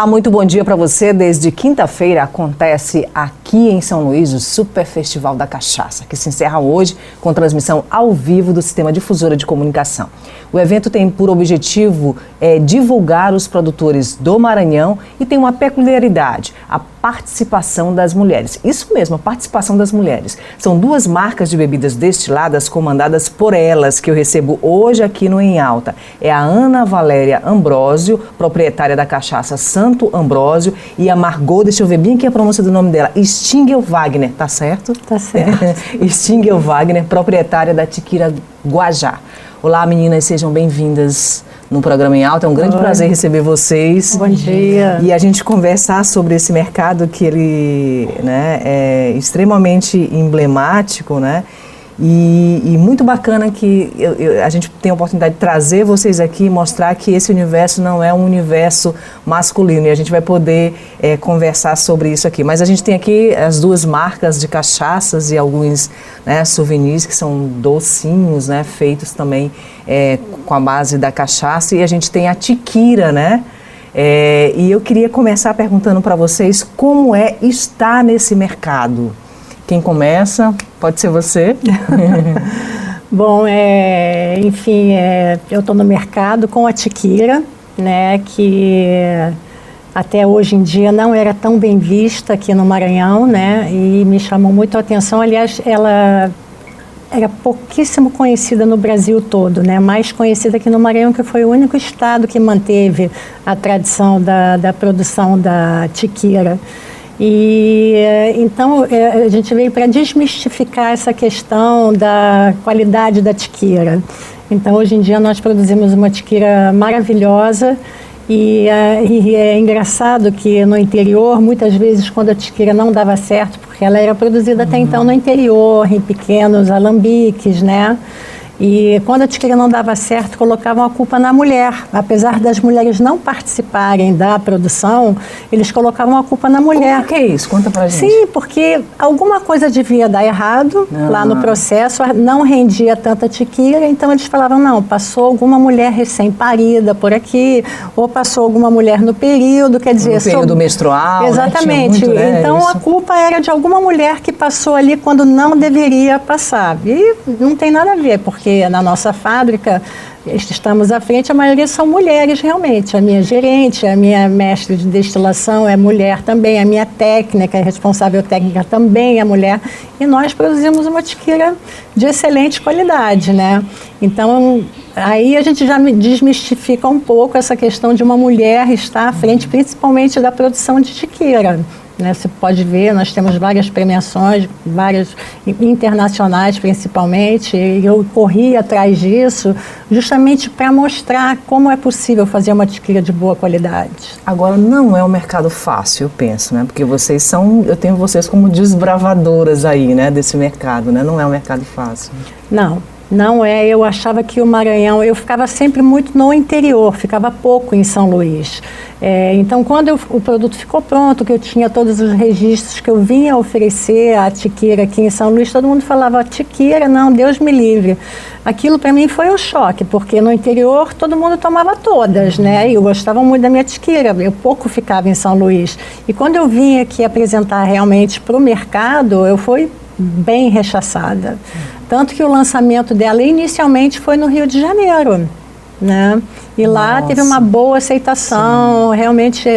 Olá, muito bom dia para você. Desde quinta-feira acontece aqui em São Luís o Super Festival da Cachaça, que se encerra hoje com transmissão ao vivo do Sistema Difusora de Comunicação. O evento tem por objetivo divulgar os produtores do Maranhão e tem uma peculiaridade, a participação das mulheres. Isso mesmo, a participação das mulheres. São duas marcas de bebidas destiladas comandadas por elas que eu recebo hoje aqui no Em Alta. É a Ana Valéria Ambrósio, proprietária da cachaça Santo Ambrósio, e a Margot, deixa eu ver bem aqui a pronúncia do nome dela, Stingel Wagner, tá certo? Tá certo. Stingel Wagner, proprietária da Tiquira Guajá. Olá, meninas, sejam bem-vindas no programa Em Alta. É um grande prazer receber vocês. Bom dia. E a gente conversar sobre esse mercado que ele, né, é extremamente emblemático, né? E muito bacana que a gente tem a oportunidade de trazer vocês aqui e mostrar que esse universo não é um universo masculino, e a gente vai poder conversar sobre isso aqui. Mas a gente tem aqui as duas marcas de cachaças e alguns, né, souvenirs que são docinhos, né, feitos também com a base da cachaça, e a gente tem a Tiquira, né? E eu queria começar perguntando para vocês como é estar nesse mercado. Quem começa? Pode ser você. Bom, enfim, eu estou no mercado com a Tiquira, né, que até hoje em dia não era tão bem vista aqui no Maranhão, né, e me chamou muito a atenção. Aliás, ela era pouquíssimo conhecida no Brasil todo, né, mais conhecida aqui no Maranhão, que foi o único estado que manteve a tradição da produção da Tiquira. E então a gente veio para desmistificar essa questão da qualidade da tiquira. Então hoje em dia nós produzimos uma tiquira maravilhosa e é engraçado que no interior, muitas vezes quando a tiquira não dava certo, porque ela era produzida até então no interior, em pequenos alambiques, né? E quando a tiquira não dava certo, colocavam a culpa na mulher. Apesar das mulheres não participarem da produção, eles colocavam a culpa na mulher. Como que é isso? Conta pra gente. Sim, porque alguma coisa devia dar errado lá no processo, não rendia tanta tiquira, então eles falavam, não, passou alguma mulher recém-parida por aqui, ou passou alguma mulher no período, quer dizer... No período menstrual, exatamente. Né? Muito, então isso. A culpa era de alguma mulher que passou ali quando não deveria passar. E não tem nada a ver, porque na nossa fábrica, estamos à frente, a maioria são mulheres realmente. A minha gerente, a minha mestre de destilação é mulher também, a minha técnica, a responsável técnica também é mulher. E nós produzimos uma tiquira de excelente qualidade, né? Então, aí a gente já desmistifica um pouco essa questão de uma mulher estar à frente, principalmente da produção de tiquira. Né, você pode ver, nós temos várias premiações, várias internacionais principalmente, e eu corri atrás disso justamente para mostrar como é possível fazer uma tiquira de boa qualidade. Agora, não é um mercado fácil, eu penso, né? Porque eu tenho vocês como desbravadoras aí, né, desse mercado, né? Não é um mercado fácil. Não é, eu achava que o Maranhão, eu ficava sempre muito no interior, ficava pouco em São Luís. Então, quando o produto ficou pronto, que eu tinha todos os registros que eu vinha oferecer a tiquira aqui em São Luís, todo mundo falava, tiquira, não, Deus me livre. Aquilo para mim foi um choque, porque no interior todo mundo tomava todas, né? E eu gostava muito da minha tiquira, eu pouco ficava em São Luís. E quando eu vim aqui apresentar realmente para o mercado, eu fui bem rechaçada. Tanto que o lançamento dela inicialmente foi no Rio de Janeiro, né? E lá teve uma boa aceitação, realmente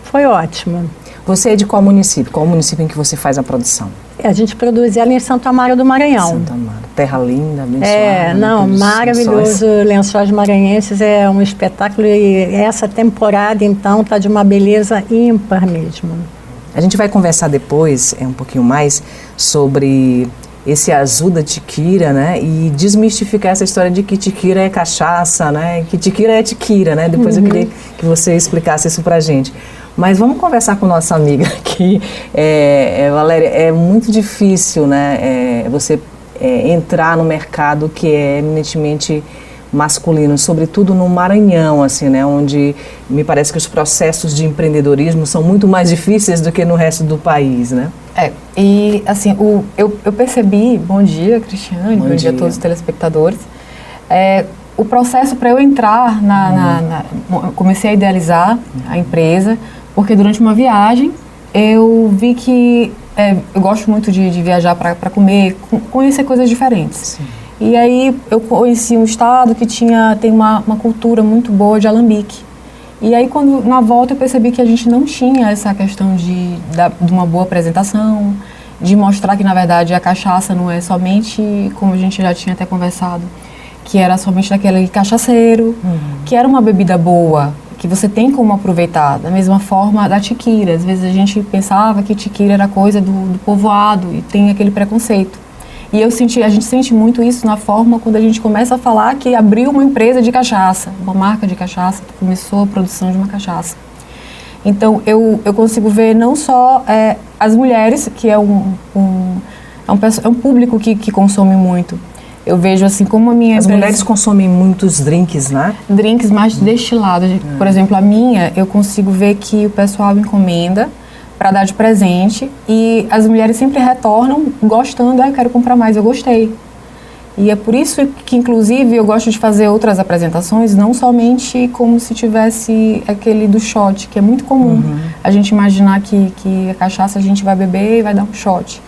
foi ótimo. Você é de qual município? Qual município em que você faz a produção? A gente produz ela em Santo Amaro do Maranhão. Santo Amaro, terra linda, abençoada. Maravilhoso. Lençóis Maranhenses é um espetáculo, e essa temporada então está de uma beleza ímpar mesmo. A gente vai conversar depois, um pouquinho mais, sobre esse azul da tiquira, né? E desmistificar essa história de que tiquira é cachaça, né? Que tiquira é tiquira, né? Depois eu queria que você explicasse isso pra gente. Mas vamos conversar com nossa amiga aqui. Valéria, é muito difícil, né? Você entrar no mercado que é eminentemente masculino, sobretudo no Maranhão, assim, né, onde me parece que os processos de empreendedorismo são muito mais difíceis do que no resto do país, né? E assim, eu percebi, bom dia, Cristiane, bom dia a todos os telespectadores, o processo para eu entrar comecei a idealizar a empresa, porque durante uma viagem eu vi que eu gosto muito de viajar para comer, conhecer coisas diferentes. Sim. E aí eu conheci um estado que tem uma cultura muito boa de alambique. E aí, na volta, eu percebi que a gente não tinha essa questão de uma boa apresentação, de mostrar que, na verdade, a cachaça não é somente, como a gente já tinha até conversado, que era somente daquele cachaceiro, que era uma bebida boa, que você tem como aproveitar. Da mesma forma, da tiquira. Às vezes a gente pensava que tiquira era coisa do povoado e tem aquele preconceito. E a gente sente muito isso na forma quando a gente começa a falar que abriu uma empresa de cachaça, uma marca de cachaça, começou a produção de uma cachaça. Então, eu consigo ver não só as mulheres, que é um público que consome muito. Eu vejo assim como a minha As empresa... mulheres consomem muitos drinks, né? Drinks mais destilados. Por exemplo, a minha, eu consigo ver que o pessoal encomenda para dar de presente e as mulheres sempre retornam gostando, eu quero comprar mais, eu gostei. E é por isso que, inclusive, eu gosto de fazer outras apresentações, não somente como se tivesse aquele do shot, que é muito comum a gente imaginar que a cachaça a gente vai beber e vai dar um shot.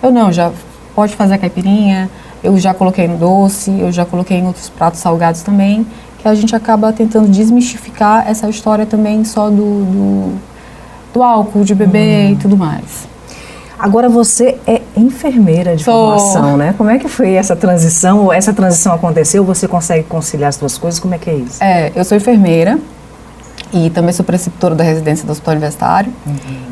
Eu não, já pode fazer a caipirinha, eu já coloquei no doce, eu já coloquei em outros pratos salgados também, que a gente acaba tentando desmistificar essa história também só do álcool, de beber e tudo mais. Agora você é enfermeira de formação, né? Como é que foi essa transição? Ou essa transição aconteceu? Você consegue conciliar as duas coisas? Como é que é isso? Eu sou enfermeira e também sou preceptora da residência do Hospital Universitário.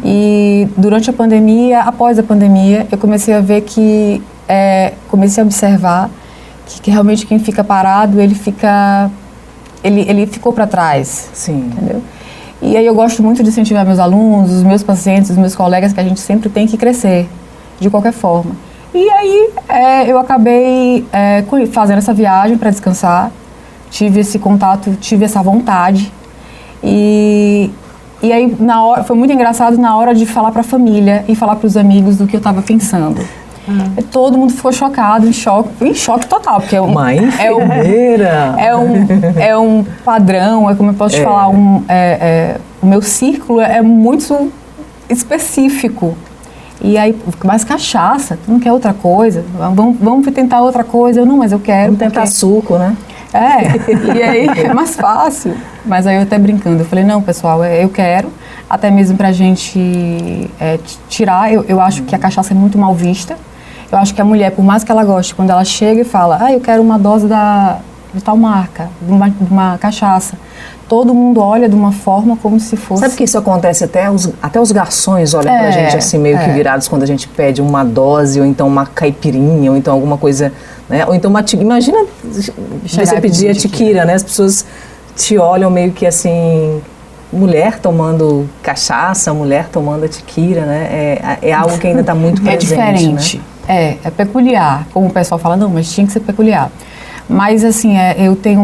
E durante a pandemia, após a pandemia, eu comecei a ver que, comecei a observar que realmente quem fica parado, ele ficou para trás. Sim. Entendeu? E aí eu gosto muito de incentivar meus alunos, os meus pacientes, os meus colegas, que a gente sempre tem que crescer, de qualquer forma. E aí eu acabei fazendo essa viagem para descansar, tive esse contato, tive essa vontade. E aí foi muito engraçado na hora de falar para a família e falar para os amigos do que eu estava pensando. Todo mundo ficou chocado, em choque total, porque uma enfermeira. É um padrão, como eu posso te falar, o meu círculo é muito específico. E aí, mas cachaça, tu não quer outra coisa? Vamos tentar outra coisa. Eu não, mas eu quero. Vamos tentar suco, né? E aí é mais fácil. Mas aí eu até brincando, eu falei, não, pessoal, eu quero, até mesmo pra gente tirar, eu acho que a cachaça é muito mal vista. Eu acho que a mulher, por mais que ela goste, quando ela chega e fala, eu quero uma dose de tal marca, de uma cachaça, todo mundo olha de uma forma como se fosse... Sabe que isso acontece até os garçons olham pra gente assim, meio que virados quando a gente pede uma dose, ou então uma caipirinha, ou então alguma coisa, né? Ou então imagina você pedir a tiquira, né? As pessoas te olham meio que assim... Mulher tomando cachaça, mulher tomando a tiquira, né? É algo que ainda está muito presente. É diferente. Né? É peculiar. Como o pessoal fala, não, mas tinha que ser peculiar. Mas, assim, eu tenho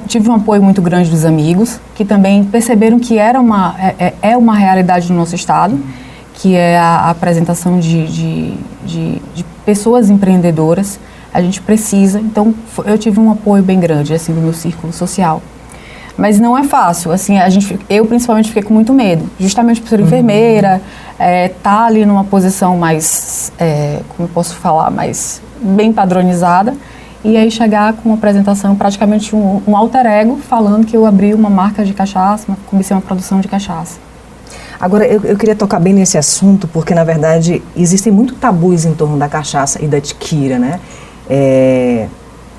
tive um apoio muito grande dos amigos, que também perceberam que era uma realidade do nosso estado, que é a apresentação de pessoas empreendedoras. A gente precisa. Então, eu tive um apoio bem grande, assim, do meu círculo social. Mas não é fácil, assim, eu principalmente fiquei com muito medo, justamente por ser enfermeira, tá ali numa posição mais, como eu posso falar, mais bem padronizada, e aí chegar com uma apresentação, praticamente um alter ego, falando que eu abri uma marca de cachaça, comecei uma produção de cachaça. Agora, eu queria tocar bem nesse assunto, porque, na verdade, existem muito tabus em torno da cachaça e da tiquira, né?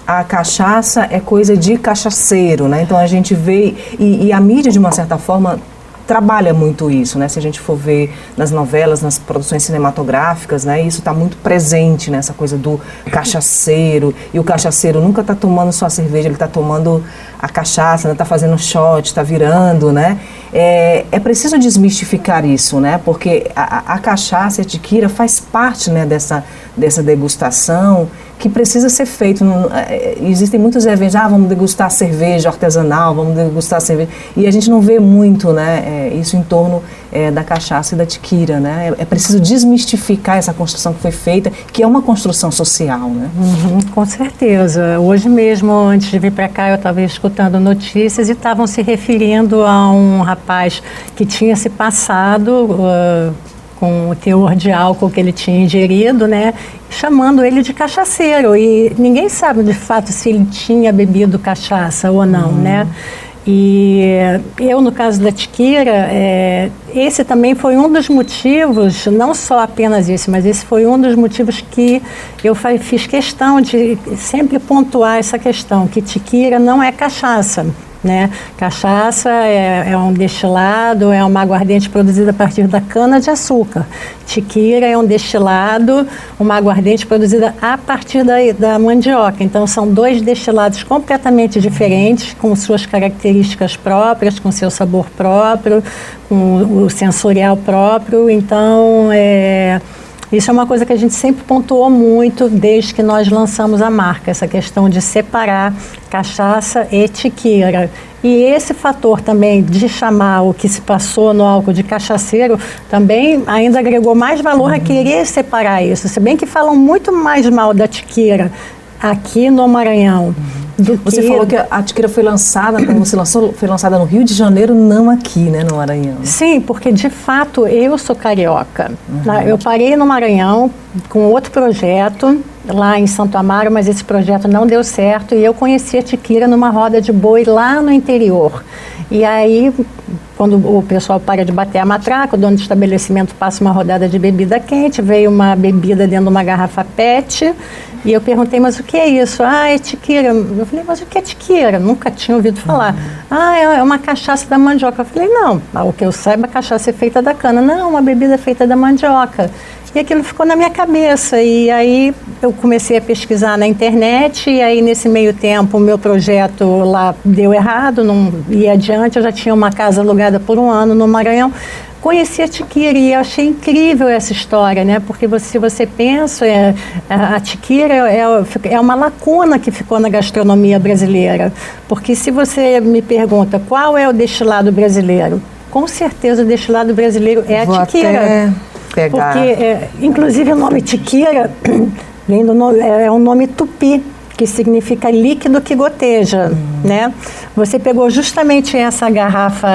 A cachaça é coisa de cachaceiro, né? Então a gente vê, e a mídia de uma certa forma trabalha muito isso, né? Se a gente for ver nas novelas, nas produções cinematográficas, né? Isso está muito presente nessa coisa do cachaceiro, e o cachaceiro nunca está tomando só a cerveja, ele está tomando a cachaça, está fazendo shot, está virando, né? É preciso desmistificar isso, né? Porque a cachaça e a tiquira faz parte, né, dessa degustação que precisa ser feito. Existem muitos eventos, vamos degustar cerveja artesanal, vamos degustar cerveja, e a gente não vê muito, né, isso em torno da cachaça e da tiquira, né? É preciso desmistificar essa construção que foi feita, que é uma construção social, né? Com certeza. Hoje mesmo, antes de vir para cá, eu estava escutando notícias e estavam se referindo a um rapaz que tinha se passado com o teor de álcool que ele tinha ingerido, né, chamando ele de cachaceiro. E ninguém sabe, de fato, se ele tinha bebido cachaça ou não, né? E eu, no caso da tiquira, esse também foi um dos motivos, não só apenas isso, mas esse foi um dos motivos que eu fiz questão de sempre pontuar essa questão, que tiquira não é cachaça. Né? Cachaça é um destilado, é uma aguardente produzida a partir da cana-de-açúcar. Tiquira é um destilado, uma aguardente produzida a partir da mandioca. Então, são dois destilados completamente diferentes, com suas características próprias, com seu sabor próprio, com o sensorial próprio. Então, isso é uma coisa que a gente sempre pontuou muito desde que nós lançamos a marca, essa questão de separar cachaça e tiquira. E esse fator também de chamar o que se passou no álcool de cachaceiro também ainda agregou mais valor a querer separar isso. Se bem que falam muito mais mal da tiquira aqui no Maranhão. Você falou que a tiquira foi lançada, quando você lançou, foi lançada no Rio de Janeiro, não aqui, né, no Maranhão. Sim, porque de fato eu sou carioca. Eu parei no Maranhão com outro projeto lá em Santo Amaro, mas esse projeto não deu certo e eu conheci a tiquira numa roda de boi lá no interior. E aí, quando o pessoal para de bater a matraca, o dono do estabelecimento passa uma rodada de bebida quente, veio uma bebida dentro de uma garrafa PET, e eu perguntei, mas o que é isso? É tiquira. Eu falei, mas o que é tiquira? Nunca tinha ouvido falar. É uma cachaça da mandioca. Eu falei, não, o que eu saiba, a cachaça é feita da cana. Não, uma bebida feita da mandioca. E aquilo ficou na minha cabeça, e aí eu comecei a pesquisar na internet, e aí nesse meio tempo o meu projeto lá deu errado, não ia adiante, eu já tinha uma casa alugada por um ano no Maranhão, conheci a tiquira e achei incrível essa história, né? Porque se você pensa, a tiquira é uma lacuna que ficou na gastronomia brasileira, porque se você me pergunta qual é o destilado brasileiro, com certeza o destilado brasileiro é a tiquira. Porque, inclusive, o nome tiquira vem do nome, é um nome tupi, que significa líquido que goteja, né? Você pegou justamente essa garrafa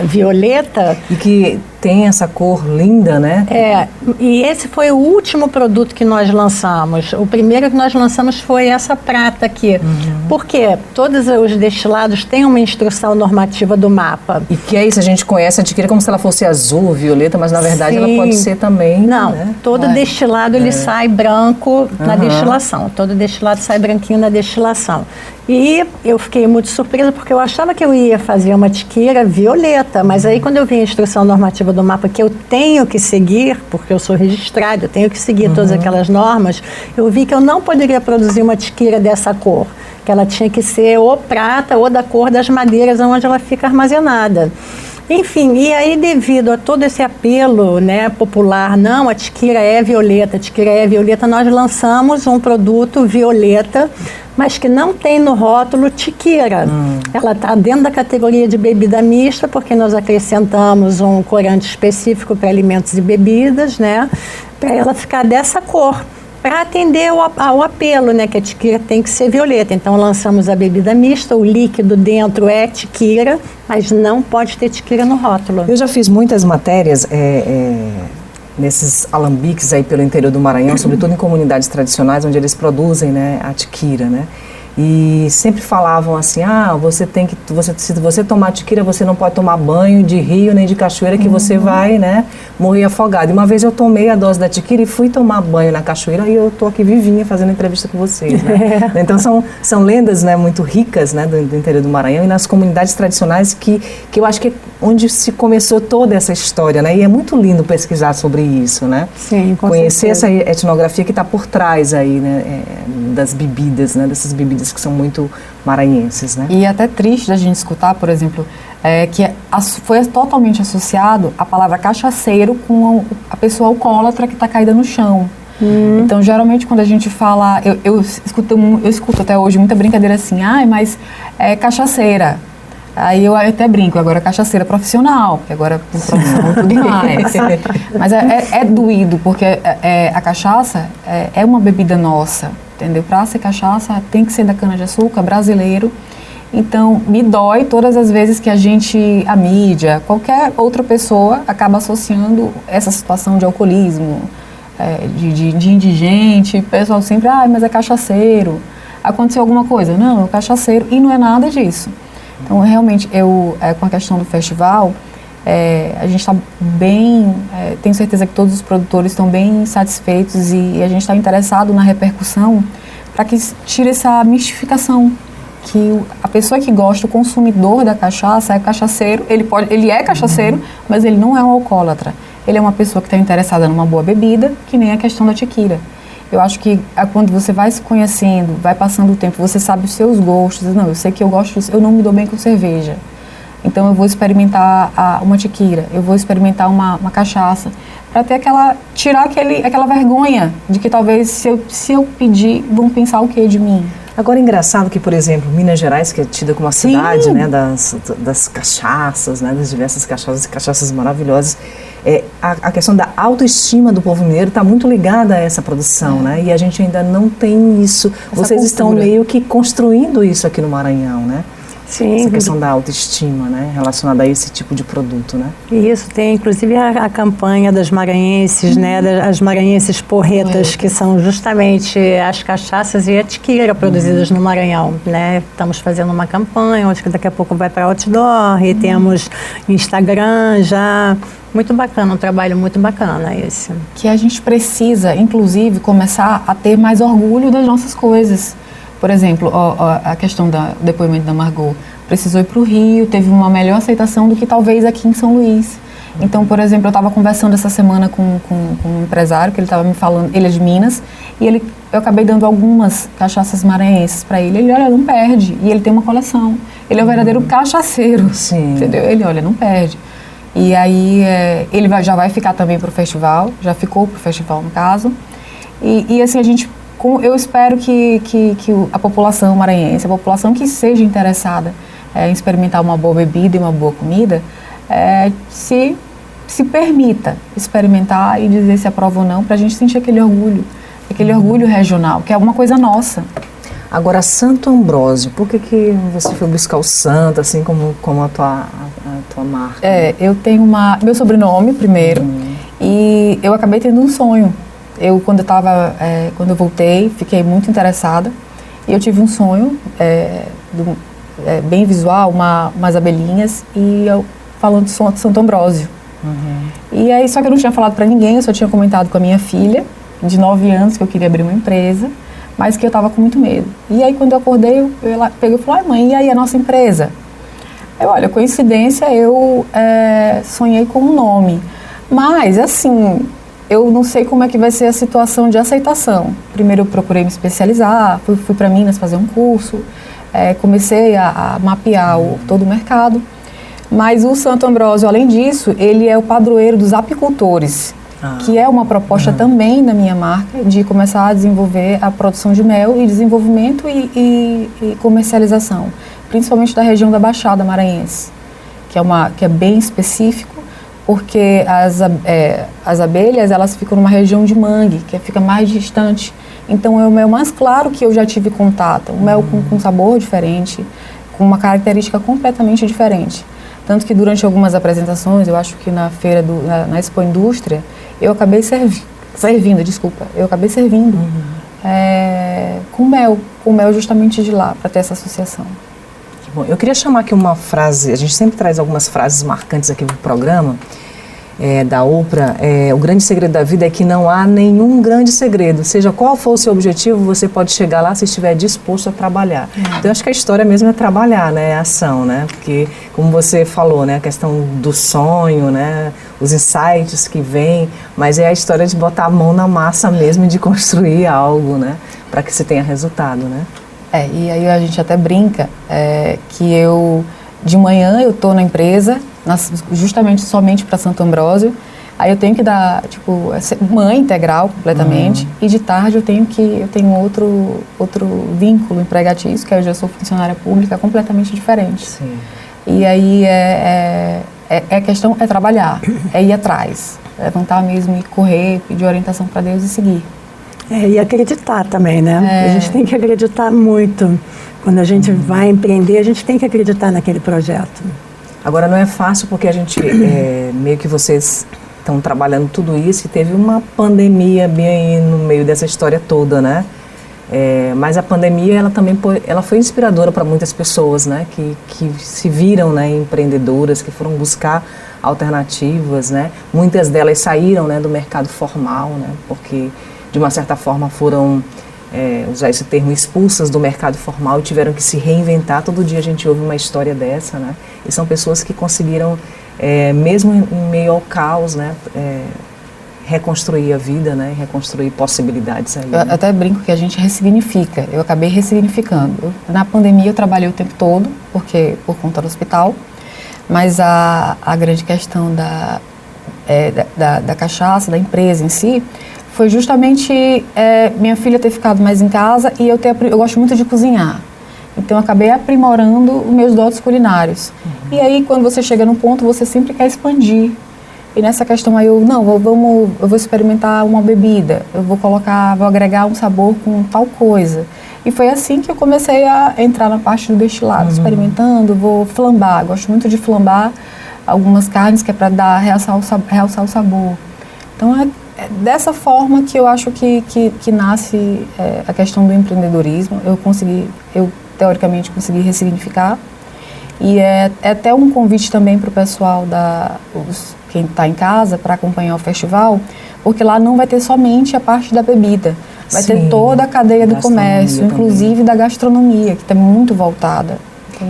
violeta... E que tem essa cor linda, né? E esse foi o último produto que nós lançamos. O primeiro que nós lançamos foi essa prata aqui. Por quê? Todos os destilados têm uma instrução normativa do mapa. E que é isso, a gente conhece a tiquira como se ela fosse azul, violeta, mas na verdade ela pode ser também... Não, né? todo destilado ele sai branco na destilação. Todo destilado sai branquinho na destilação. E eu fiquei muito surpresa porque eu achava que eu ia fazer uma tiquira violeta, mas aí quando eu vi a instrução normativa do mapa que eu tenho que seguir, porque eu sou registrada, eu tenho que seguir todas aquelas normas, eu vi que eu não poderia produzir uma tiquira dessa cor, que ela tinha que ser ou prata ou da cor das madeiras onde ela fica armazenada. Enfim, e aí devido a todo esse apelo, né, popular, não, a tiquira é violeta, nós lançamos um produto violeta, mas que não tem no rótulo tiquira. Ela está dentro da categoria de bebida mista, porque nós acrescentamos um corante específico para alimentos e bebidas, né, para ela ficar dessa cor, para atender ao apelo, né, que a tiquira tem que ser violeta. Então lançamos a bebida mista, o líquido dentro é tiquira, mas não pode ter tiquira no rótulo. Eu já fiz muitas matérias nesses alambiques aí pelo interior do Maranhão, sobretudo em comunidades tradicionais onde eles produzem, né, a tiquira, né? E sempre falavam assim, se você tomar tiquira, você não pode tomar banho de rio nem de cachoeira, que você vai, né, morrer afogado. E uma vez eu tomei a dose da tiquira e fui tomar banho na cachoeira e eu tô aqui vivinha fazendo entrevista com vocês, né? Então são lendas, né, muito ricas, né, do interior do Maranhão e nas comunidades tradicionais que eu acho que é onde se começou toda essa história, né? E é muito lindo pesquisar sobre isso, né? Sim, com conhecer certeza. essa etnografia que está por trás aí, né, das bebidas, né, dessas bebidas que são muito maranhenses, né? E é até triste da gente escutar, por exemplo, que foi totalmente associado a palavra cachaceiro com a pessoa alcoólatra que está caída no chão. Então, geralmente, quando a gente fala... Eu escuto até hoje muita brincadeira assim, mas é cachaceira. Aí eu até brinco, agora cachaceira profissional, porque agora por profissão tudo mais. Mas é doído, porque a cachaça é uma bebida nossa, entendeu? Para ser cachaça tem que ser da cana-de-açúcar, brasileiro. Então, me dói todas as vezes que a mídia, qualquer outra pessoa acaba associando essa situação de alcoolismo, de indigente, o pessoal sempre, mas é cachaceiro, aconteceu alguma coisa. Não, é cachaceiro, e não é nada disso. Então, realmente, com a questão do festival, a gente está bem, tenho certeza que todos os produtores estão bem satisfeitos e a gente está interessado na repercussão para que tire essa mistificação, que a pessoa que gosta, o consumidor da cachaça é cachaceiro, ele é cachaceiro, mas ele não é um alcoólatra. Ele é uma pessoa que está interessada numa boa bebida, que nem a questão da tequila. Eu acho que quando você vai se conhecendo, vai passando o tempo, você sabe os seus gostos. Não, eu sei que eu não me dou bem com cerveja. Então eu vou experimentar uma tequila, eu vou experimentar uma cachaça, para tirar aquela vergonha de que talvez se eu pedir, vão pensar o que de mim. Agora, é engraçado que, por exemplo, Minas Gerais, que é tida como a cidade, né, das cachaças, né, das diversas cachaças maravilhosas, a questão da autoestima do povo mineiro está muito ligada a essa produção, né, e a gente ainda não tem isso. Vocês estão meio que construindo isso aqui no Maranhão, né? Sim. Essa questão da autoestima, né, relacionada a esse tipo de produto, né? Isso, tem inclusive a campanha das maranhenses, né, as maranhenses porretas, que são justamente as cachaças e a tequila produzidas no Maranhão, né? Estamos fazendo uma campanha, acho que daqui a pouco vai para outdoor, e temos Instagram já. Muito bacana, um trabalho muito bacana esse. Que a gente precisa, inclusive, começar a ter mais orgulho das nossas coisas. Por exemplo, a questão do depoimento da Margot. Precisou ir para o Rio, teve uma melhor aceitação do que talvez aqui em São Luís. Então, por exemplo, eu estava conversando essa semana com um empresário, que ele estava me falando, ele é de Minas, e eu acabei dando algumas cachaças maranhenses para ele. Ele, olha, não perde. E ele tem uma coleção. Ele é o verdadeiro cachaceiro. Sim. Entendeu? Ele, olha, não perde. E aí, ele já vai ficar também para o festival, já ficou para o festival, no caso. E assim, eu espero que a população maranhense, a população que seja interessada em experimentar uma boa bebida e uma boa comida, se permita experimentar e dizer se aprova ou não, para a gente sentir aquele orgulho regional, que é uma coisa nossa. Agora, Santo Ambrósio, por que você foi buscar o santo, assim como a tua marca? Eu tenho meu sobrenome primeiro, e eu acabei tendo um sonho. Quando eu voltei, fiquei muito interessada, e eu tive um sonho bem visual, umas abelhinhas, e eu falando de Santo Ambrósio. E aí, só que eu não tinha falado para ninguém, eu só tinha comentado com a minha filha, de 9 anos, que eu queria abrir uma empresa, mas que eu estava com muito medo. E aí, quando eu acordei, ela pegou e falou, mãe, e aí a nossa empresa? Olha, coincidência, eu sonhei com um nome, mas assim... Eu não sei como é que vai ser a situação de aceitação. Primeiro eu procurei me especializar, fui para Minas fazer um curso, comecei a mapear todo o mercado. Mas o Santo Ambrósio, além disso, ele é o padroeiro dos apicultores, que é uma proposta também da minha marca, de começar a desenvolver a produção de mel e desenvolvimento e comercialização, principalmente da região da Baixada Maranhense, que é bem específico, porque as abelhas, elas ficam numa região de mangue, que fica mais distante. Então, é o mel mais claro que eu já tive contato. Um mel com sabor diferente, com uma característica completamente diferente. Tanto que durante algumas apresentações, eu acho que na feira, na Expo Indústria, eu acabei servindo com mel justamente de lá, para ter essa associação. Bom, eu queria chamar aqui uma frase, a gente sempre traz algumas frases marcantes aqui no programa, da Oprah. O grande segredo da vida é que não há nenhum grande segredo, seja qual for o seu objetivo, você pode chegar lá se estiver disposto a trabalhar. Então, eu acho que a história mesmo é trabalhar, né, é ação, né, porque, como você falou, né, a questão do sonho, né, os insights que vêm, mas é a história de botar a mão na massa mesmo e de construir algo, né, para que se tenha resultado, né. E aí a gente até brinca que de manhã eu estou na empresa, justamente somente para Santo Ambrósio, Aí eu tenho que dar, tipo, mãe integral completamente, e de tarde eu tenho outro vínculo empregatício, que aí eu já sou funcionária pública, completamente diferente. Sim. E aí a questão é trabalhar, é ir atrás, levantar mesmo e correr, pedir orientação para Deus e seguir. E acreditar também, né? A gente tem que acreditar muito. Quando a gente vai empreender, a gente tem que acreditar naquele projeto. Agora, não é fácil porque a gente, meio que vocês estão trabalhando tudo isso e teve uma pandemia bem aí no meio dessa história toda, né? Mas a pandemia, ela foi inspiradora para muitas pessoas, né? Que se viram, né, empreendedoras, que foram buscar alternativas, né? Muitas delas saíram, né, do mercado formal, né? Porque de uma certa forma foram, usar esse termo, expulsas do mercado formal e tiveram que se reinventar. Todo dia a gente ouve uma história dessa, né? E são pessoas que conseguiram, mesmo em meio ao caos, né, reconstruir a vida, né, reconstruir possibilidades aí. Eu até brinco que a gente ressignifica. Eu acabei ressignificando. Na pandemia eu trabalhei o tempo todo, por conta do hospital, mas a grande questão da cachaça, da empresa em si, foi justamente minha filha ter ficado mais em casa e eu gosto muito de cozinhar. Então eu acabei aprimorando os meus dotes culinários. E aí quando você chega num ponto, você sempre quer expandir. E nessa questão aí eu vou experimentar uma bebida, eu vou agregar um sabor com tal coisa. E foi assim que eu comecei a entrar na parte do destilado, experimentando, vou flambar, gosto muito de flambar algumas carnes que é para realçar o sabor. Então é dessa forma que eu acho que nasce a questão do empreendedorismo. Eu teoricamente consegui ressignificar. E é até um convite também para o pessoal, quem está em casa, para acompanhar o festival, porque lá não vai ter somente a parte da bebida, vai ter toda a cadeia do comércio, inclusive também da gastronomia, que está muito voltada.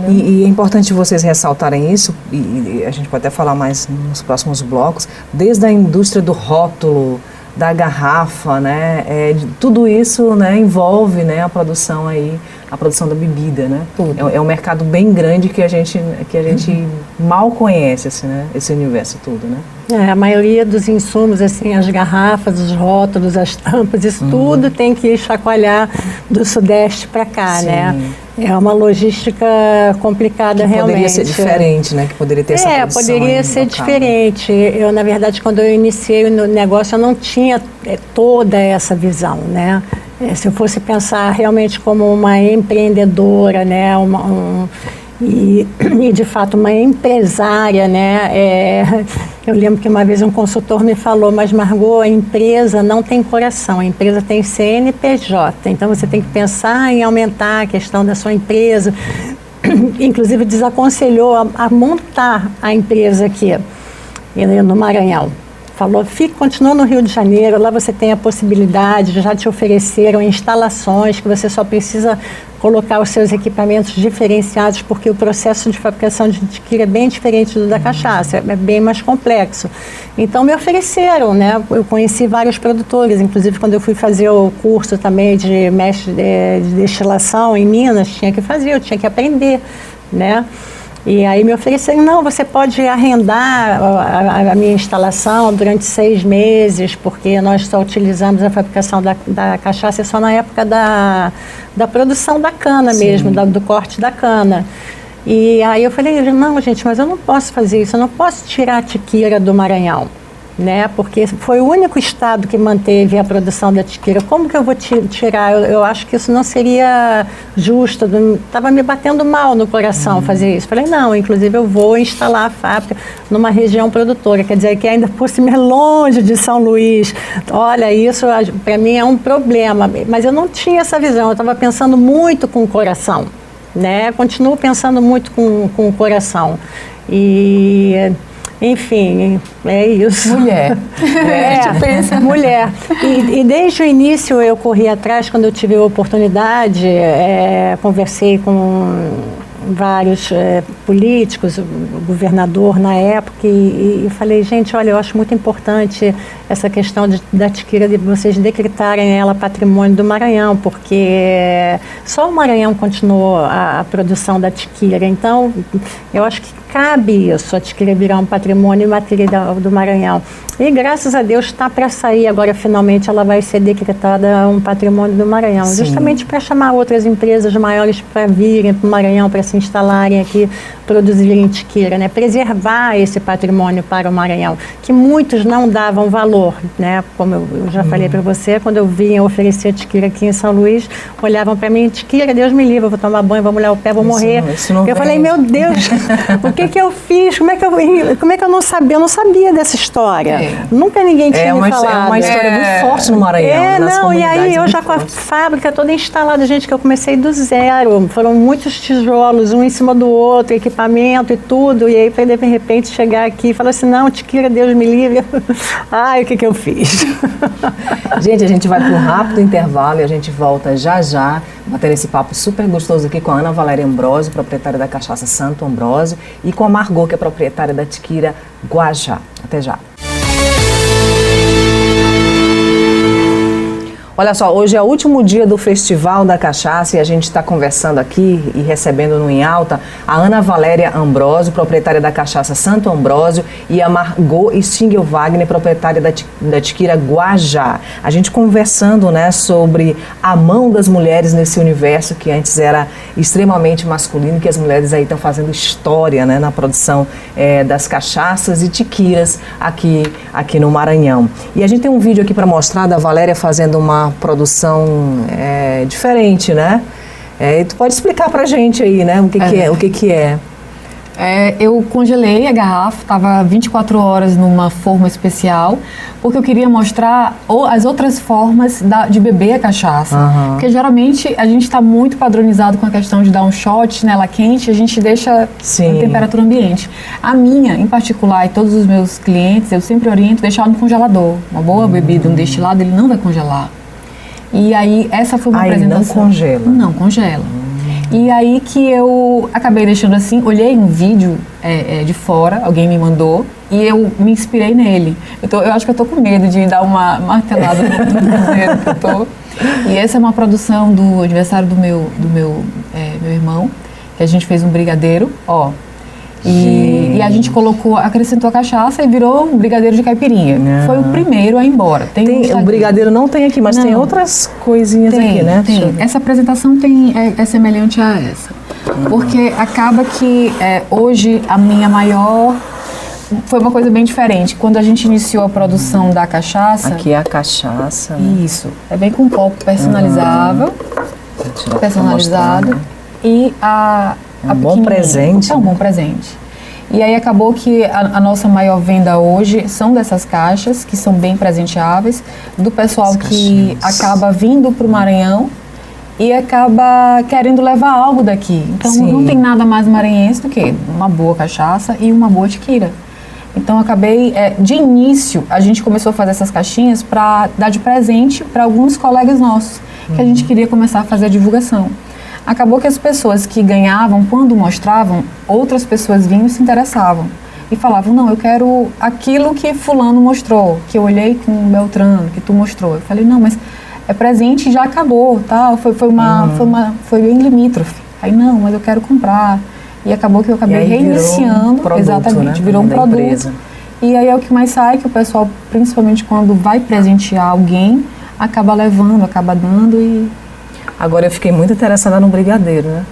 E é importante vocês ressaltarem isso, e a gente pode até falar mais nos próximos blocos, desde a indústria do rótulo, da garrafa, né? Tudo isso, né, envolve, né, a produção da bebida, né? É um mercado bem grande que a gente mal conhece, assim, né? Esse universo todo, né? A maioria dos insumos, assim, as garrafas, os rótulos, as tampas, isso tudo tem que chacoalhar do Sudeste para cá, Sim. né? É uma logística complicada, realmente. Poderia ser diferente, né? Que poderia ter essa produção poderia ser local, diferente. Eu, na verdade, quando eu iniciei no negócio, eu não tinha toda essa visão, né? Se eu fosse pensar realmente como uma empreendedora, né? E de fato uma empresária, né? Eu lembro que uma vez um consultor me falou, mas Margot, a empresa não tem coração, a empresa tem CNPJ, então você tem que pensar em aumentar a questão da sua empresa. Inclusive desaconselhou a montar a empresa aqui no Maranhão. Falou, continua no Rio de Janeiro, lá você tem a possibilidade, já te ofereceram instalações que você só precisa colocar os seus equipamentos diferenciados, porque o processo de fabricação de tequila é bem diferente do da cachaça, é bem mais complexo. Então me ofereceram, né? Eu conheci vários produtores, inclusive quando eu fui fazer o curso também de mestre de destilação em Minas, eu tinha que aprender, né? E aí me ofereceram, não, você pode arrendar a minha instalação durante 6 meses, porque nós só utilizamos a fabricação da cachaça só na época da produção da cana mesmo, do corte da cana. E aí eu falei, não, gente, mas eu não posso fazer isso, eu não posso tirar a tequila do Maranhão, né? Porque foi o único estado que manteve a produção da tequila. Como que eu vou tirar? Eu acho que isso não seria justo. Estava me batendo mal no coração fazer isso. Falei, não, inclusive eu vou instalar a fábrica numa região produtora. Quer dizer, que ainda por cima é longe de São Luís. Olha, isso para mim é um problema. Mas eu não tinha essa visão. Eu estava pensando muito com o coração, né? Continuo pensando muito com o coração. E... enfim, é isso. Mulher. Pensa. Mulher. E desde o início eu corri atrás, quando eu tive a oportunidade, conversei com vários políticos, o governador na época, e falei, gente, olha, eu acho muito importante essa questão da tequila, de vocês decretarem ela patrimônio do Maranhão, porque só o Maranhão continuou a produção da tequila. Então, eu acho que cabe isso, a tiquira virar um patrimônio imaterial do Maranhão. E graças a Deus está para sair agora, finalmente ela vai ser decretada um patrimônio do Maranhão, Sim. justamente para chamar outras empresas maiores para virem para o Maranhão, para se instalarem aqui, produzirem tiquira, né? Preservar esse patrimônio para o Maranhão, que muitos não davam valor, né? Como eu já falei para você, quando eu vinha oferecer tiquira aqui em São Luís, olhavam para mim, tiquira, Deus me livre, eu vou tomar banho, vou molhar o pé, vou morrer. Eu falei, meu Deus, o que eu fiz? Como é que eu não sabia? Eu não sabia dessa história. Nunca ninguém tinha me falado. É uma história muito forte no Maranhão. E aí eu já com a fábrica toda instalada, gente, que eu comecei do zero. Foram muitos tijolos, um em cima do outro, equipamento e tudo. E aí, de repente, chegar aqui e falar assim, não, tiquira, Deus me livre. Ai, o que eu fiz? Gente, a gente vai para um rápido intervalo e a gente volta já já, batendo esse papo super gostoso aqui com a Ana Valéria Ambrósio, proprietária da Cachaça Santo Ambrósio, e com a Margot, que é proprietária da tiquira Guajá. Até já. Olha só, hoje é o último dia do Festival da Cachaça e a gente está conversando aqui e recebendo no Em Alta a Ana Valéria Ambrósio, proprietária da Cachaça Santo Ambrósio, e a Margot Stingel Wagner, proprietária da tiquira Guajá. A gente conversando, né, sobre a mão das mulheres nesse universo que antes era extremamente masculino, que as mulheres aí estão fazendo história, né, na produção das cachaças e tiquiras aqui no Maranhão. E a gente tem um vídeo aqui para mostrar da Valéria fazendo uma produção diferente, né? E tu pode explicar pra gente aí, né? O que é? Eu congelei a garrafa, estava 24 horas numa forma especial, porque eu queria mostrar as outras formas de beber a cachaça. Uhum. Porque geralmente a gente está muito padronizado com a questão de dar um shot nela quente, a gente deixa a temperatura ambiente. A minha, em particular, e todos os meus clientes, eu sempre oriento deixar no congelador. Uma boa bebida, um destilado, ele não vai congelar. E aí, essa foi uma apresentação. Não congela? Não congela. E aí que eu acabei deixando assim, olhei um vídeo de fora, alguém me mandou, e eu me inspirei nele. Eu acho que eu tô com medo de dar uma martelada no dedo que eu tô. E essa é uma produção do aniversário do meu irmão, que a gente fez um brigadeiro, ó. E a gente acrescentou a cachaça e virou um brigadeiro de caipirinha. Foi o primeiro a ir embora. O brigadeiro não tem aqui, mas tem outras coisinhas aqui, né? Tem. Essa apresentação é semelhante a essa. Porque acaba que hoje a minha maior... Foi uma coisa bem diferente. Quando a gente iniciou a produção da cachaça... Aqui é a cachaça. Isso. É bem com um copo personalizável. Personalizado. E um bom presente. É um bom presente. E aí acabou que a nossa maior venda hoje são dessas caixas, que são bem presenteáveis, do pessoal que acaba vindo para o Maranhão e acaba querendo levar algo daqui. Então não tem nada mais maranhense do que uma boa cachaça e uma boa tiquira. Então acabei, de início, a gente começou a fazer essas caixinhas para dar de presente para alguns colegas nossos, que a gente queria começar a fazer a divulgação. Acabou que as pessoas que ganhavam, quando mostravam, outras pessoas vinham e se interessavam. E falavam, não, eu quero aquilo que fulano mostrou, que eu olhei com o Beltrano, que tu mostrou. Eu falei, não, mas é presente e já acabou, tá? Foi bem limítrofe. Aí, não, mas eu quero comprar. E acabou que eu acabei reiniciando. Um produto, exatamente, né? Virou um produto. Empresa. E aí é o que mais sai, que o pessoal, principalmente quando vai presentear alguém, acaba levando, acaba dando e... Agora eu fiquei muito interessada no brigadeiro, né?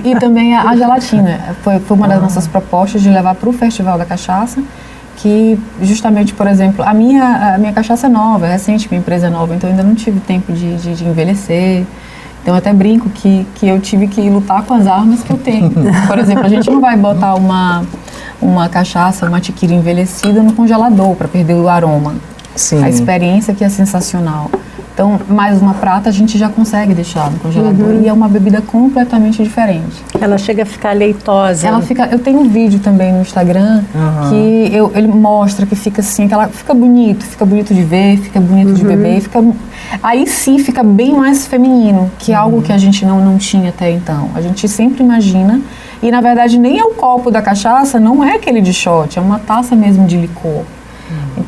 E também a gelatina. Foi uma das nossas propostas de levar para o Festival da Cachaça, que justamente, por exemplo, a minha cachaça é nova, é recente, minha empresa é nova, então eu ainda não tive tempo de envelhecer. Então eu até brinco que eu tive que lutar com as armas que eu tenho. Por exemplo, a gente não vai botar uma cachaça, uma tiquira envelhecida no congelador para perder o aroma. Sim. A experiência que é sensacional. Então, mais uma prata a gente já consegue deixar no congelador e é uma bebida completamente diferente. Ela chega a ficar leitosa. Eu tenho um vídeo também no Instagram que ele mostra que fica assim, que ela fica bonito de ver, fica bonito de beber, aí sim fica bem mais feminino, que é algo que a gente não tinha até então. A gente sempre imagina, e na verdade nem é o copo da cachaça, não é aquele de shot, é uma taça mesmo de licor.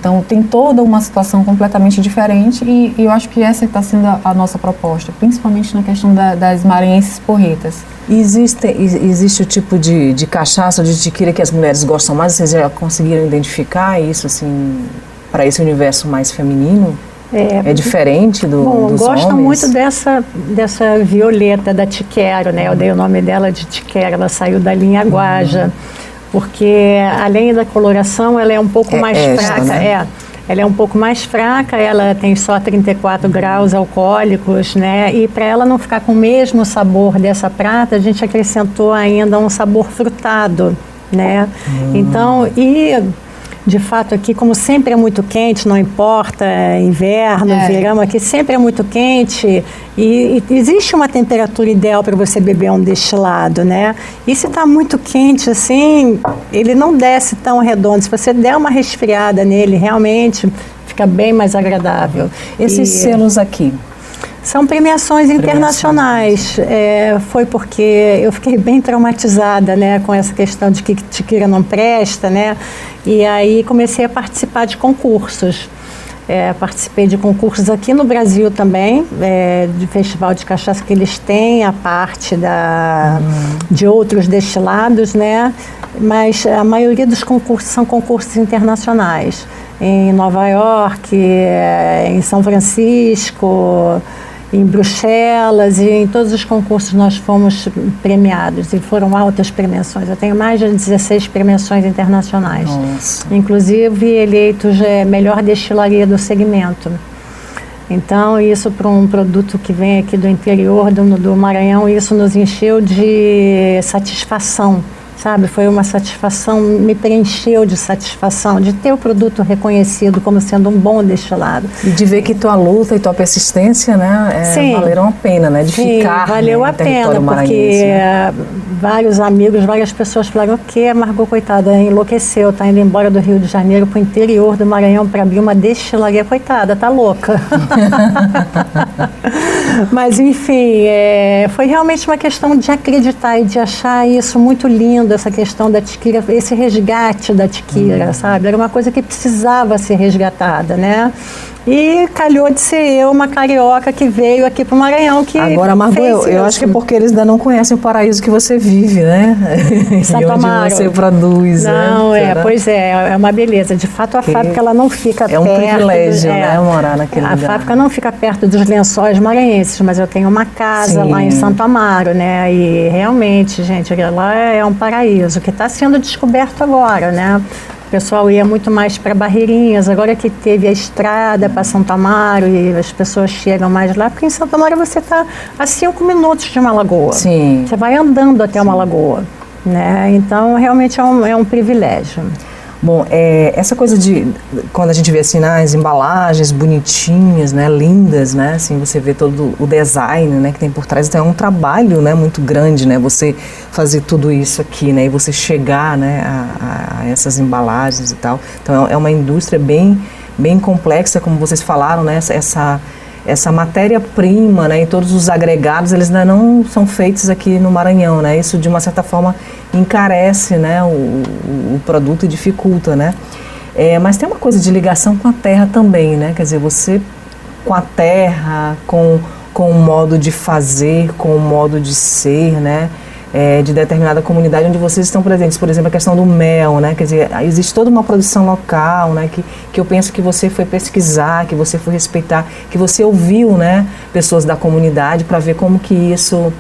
Então, tem toda uma situação completamente diferente e eu acho que essa está sendo a nossa proposta, principalmente na questão das maranhenses porretas. Existe o tipo de cachaça ou de tiquira que as mulheres gostam mais? Vocês já conseguiram identificar isso, assim, para esse universo mais feminino? É diferente dos homens? Gosto muito dessa violeta da Tiquero, né? Eu dei o nome dela de Tiquero, ela saiu da linha Guaja, porque além da coloração, ela é um pouco mais fraca, né? Ela é um pouco mais fraca, ela tem só 34 graus alcoólicos, né? E para ela não ficar com o mesmo sabor dessa prata, a gente acrescentou ainda um sabor frutado, né? Então, de fato aqui, como sempre é muito quente, não importa, inverno, verão, aqui sempre é muito quente e existe uma temperatura ideal para você beber um destilado, né? E se está muito quente assim, ele não desce tão redondo. Se você der uma resfriada nele, realmente fica bem mais agradável. Esses selos aqui? São premiações internacionais. Foi porque eu fiquei bem traumatizada, né, com essa questão de que tiquira não presta, né? E aí comecei a participar de concursos. Participei de concursos aqui no Brasil também, de festival de cachaça, que eles têm a parte de outros destilados, né? Mas a maioria dos concursos são concursos internacionais. Em Nova York, em São Francisco, em Bruxelas, e em todos os concursos nós fomos premiados e foram altas premiações. Eu tenho mais de 16 premiações internacionais. Nossa. Inclusive eleitos melhor destilaria do segmento. Então, isso para um produto que vem aqui do interior do Maranhão, isso nos encheu de satisfação. Sabe, foi uma satisfação, me preencheu de satisfação de ter o produto reconhecido como sendo um bom destilado. E de ver que tua luta e tua persistência, né, valeram a pena, né, de ficar, valeu a pena, porque vários amigos, várias pessoas falaram: o que a Margot, coitada, enlouqueceu, tá indo embora do Rio de Janeiro para o interior do Maranhão para abrir uma destilaria, coitada, tá louca. Mas, enfim, foi realmente uma questão de acreditar e de achar isso muito lindo, essa questão da tiquira, esse resgate da tiquira, sabe? Era uma coisa que precisava ser resgatada, né? E calhou de ser eu, uma carioca que veio aqui para o Maranhão, que agora, Margot, eu acho que é porque eles ainda não conhecem o paraíso que você vive, né? Santo Amaro. Onde você produz, não, né? Pois é uma beleza. De fato, a fábrica ela não fica perto... É um privilégio, né, morar naquele lugar. A fábrica não fica perto dos lençóis maranhenses, mas eu tenho uma casa lá em Santo Amaro, né? E realmente, gente, lá é um paraíso, que está sendo descoberto agora, né? O pessoal ia muito mais para Barreirinhas, agora que teve a estrada para Santo Amaro e as pessoas chegam mais lá, porque em Santo Amaro você está a 5 minutos de uma lagoa. Sim. Você vai andando até uma lagoa, né? Então, realmente é um privilégio. Bom, essa coisa de, quando a gente vê assim, as embalagens bonitinhas, né, lindas, né, assim, você vê todo o design, né, que tem por trás, então é um trabalho, né, muito grande, né, você fazer tudo isso aqui, né, e você chegar, né, a essas embalagens e tal. Então é uma indústria bem complexa, como vocês falaram, né, essa matéria-prima, né, e todos os agregados, eles ainda não são feitos aqui no Maranhão, né, isso de uma certa forma encarece, né, o produto e dificulta, né, mas tem uma coisa de ligação com a terra também, né, quer dizer, você com a terra, com o modo de fazer, com o modo de ser, né, de determinada comunidade onde vocês estão presentes, por exemplo, a questão do mel, né? Quer dizer, existe toda uma produção local, né? Que eu penso que você foi pesquisar, que você foi respeitar, que você ouviu, né? Pessoas da comunidade para ver como que isso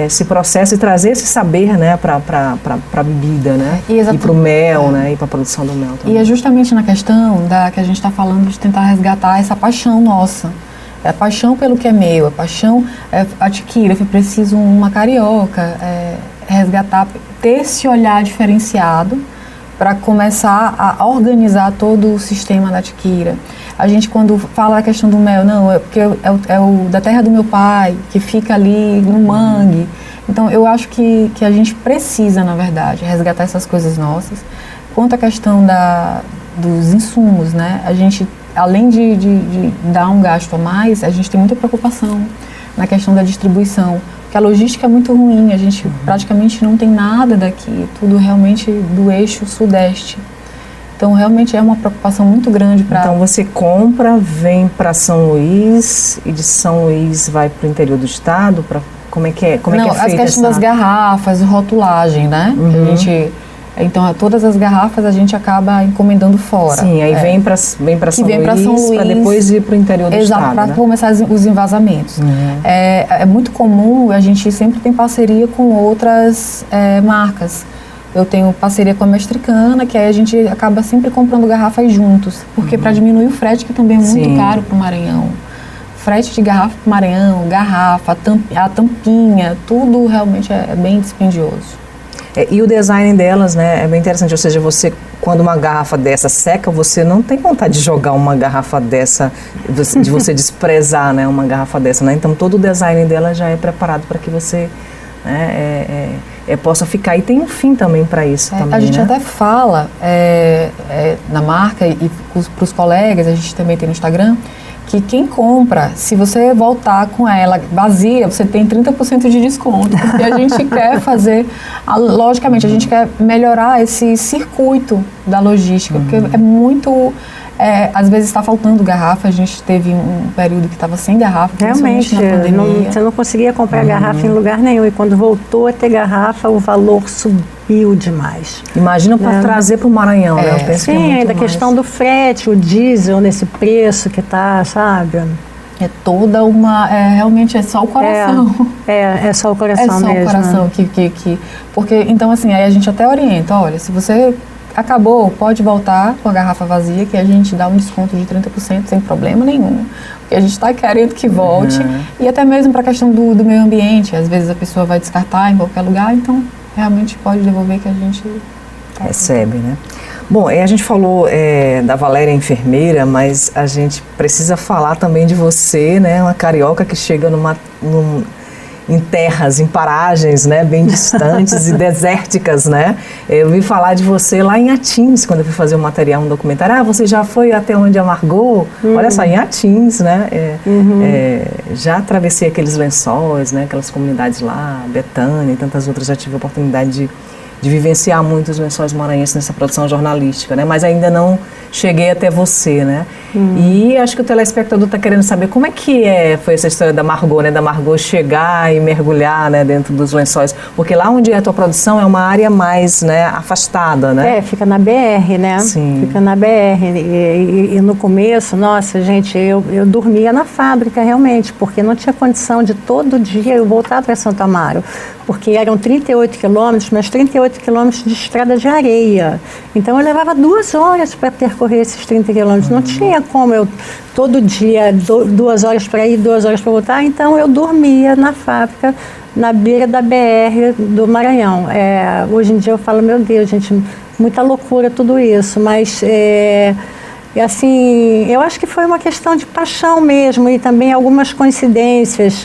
se processa e trazer esse saber, né? Para a bebida, né? E para o mel, né? E para a produção do mel também. E é justamente na questão que a gente está falando de tentar resgatar essa paixão nossa. É a paixão pelo que é meu, a paixão, a tiquira, eu preciso uma carioca, resgatar, ter esse olhar diferenciado para começar a organizar todo o sistema da tiquira. A gente, quando fala da questão do mel, não, porque é o da terra do meu pai, que fica ali no mangue. Então, eu acho que a gente precisa, na verdade, resgatar essas coisas nossas. Quanto à questão dos insumos, né, a gente, além de dar um gasto a mais, a gente tem muita preocupação na questão da distribuição, porque a logística é muito ruim, a gente praticamente não tem nada daqui, tudo realmente do eixo sudeste. Então, realmente é uma preocupação muito grande para... Então, você compra, vem para São Luís e de São Luís vai para o interior do estado? Como é que é feita as questões essa... das garrafas, rotulagem, né? Então, todas as garrafas a gente acaba encomendando fora. Sim, aí vem para São Luís para depois ir para o interior do estado, exato, para né? começar os envasamentos. É muito comum, a gente sempre tem parceria com outras marcas. Eu tenho parceria com a Mestricana, que aí a gente acaba sempre comprando garrafas juntos, porque para diminuir o frete, que também é muito caro para o Maranhão. Frete de garrafa para o Maranhão, garrafa, a tampinha, tudo realmente é bem dispendioso. E o design delas, né, é bem interessante. Ou seja, você, quando uma garrafa dessa seca, você não tem vontade de jogar uma garrafa dessa, de você desprezar, né, uma garrafa dessa, né? Então, todo o design dela já é preparado para que você, né, possa ficar. E tem um fim também para isso. Também, a gente né? até fala na marca e para os colegas, a gente também tem no Instagram, que quem compra, se você voltar com ela vazia, você tem 30% de desconto. Porque a gente quer fazer, logicamente, a gente quer melhorar esse circuito da logística, porque é muito... às vezes está faltando garrafa, a gente teve um período que estava sem garrafa, realmente, na pandemia. Você não conseguia comprar garrafa em lugar nenhum, e quando voltou a ter garrafa, o valor subiu demais. Imagina para trazer para o Maranhão, né? Eu penso que é muito ainda a mais. questão do frete, o diesel nesse preço que está, sabe? É toda uma... realmente é só o coração. É só o coração mesmo. É só o coração porque, então, assim, aí a gente até orienta, olha, se você acabou, pode voltar com a garrafa vazia, que a gente dá um desconto de 30% sem problema nenhum. Porque a gente está querendo que volte. E até mesmo para a questão do meio ambiente. Às vezes a pessoa vai descartar em qualquer lugar, então realmente pode devolver que a gente... recebe, né? Bom, a gente falou da Valéria enfermeira, mas a gente precisa falar também de você, né? Uma carioca que chega em terras, em paragens, né, bem distantes e desérticas, né? Eu vi falar de você lá em Atins, quando eu fui fazer um documentário. Você já foi até onde a Margot? Olha só, em Atins, né? Já atravessei aqueles lençóis, né? Aquelas comunidades lá, Betânia e tantas outras. Já tive a oportunidade de vivenciar muitos lençóis maranhenses nessa produção jornalística, né? Mas ainda não cheguei até você, né? E acho que o telespectador está querendo saber como é que foi essa história da Margot, né? Da Margot chegar e mergulhar, né, dentro dos lençóis. Porque lá onde é a tua produção é uma área mais, né, afastada, né? Fica na BR, né? Sim. Fica na BR. E no começo, nossa, gente, eu dormia na fábrica realmente, porque não tinha condição de todo dia eu voltar para Santo Amaro. Porque eram 38 quilômetros, mas 38 quilômetros de estrada de areia. Então eu levava 2 horas para percorrer esses 30 quilômetros. Não tinha como eu todo dia 2 horas para ir, 2 horas para voltar. Então eu dormia na fábrica, na beira da BR do Maranhão. Hoje em dia eu falo, meu Deus, gente, muita loucura tudo isso. Mas assim, eu acho que foi uma questão de paixão mesmo e também algumas coincidências,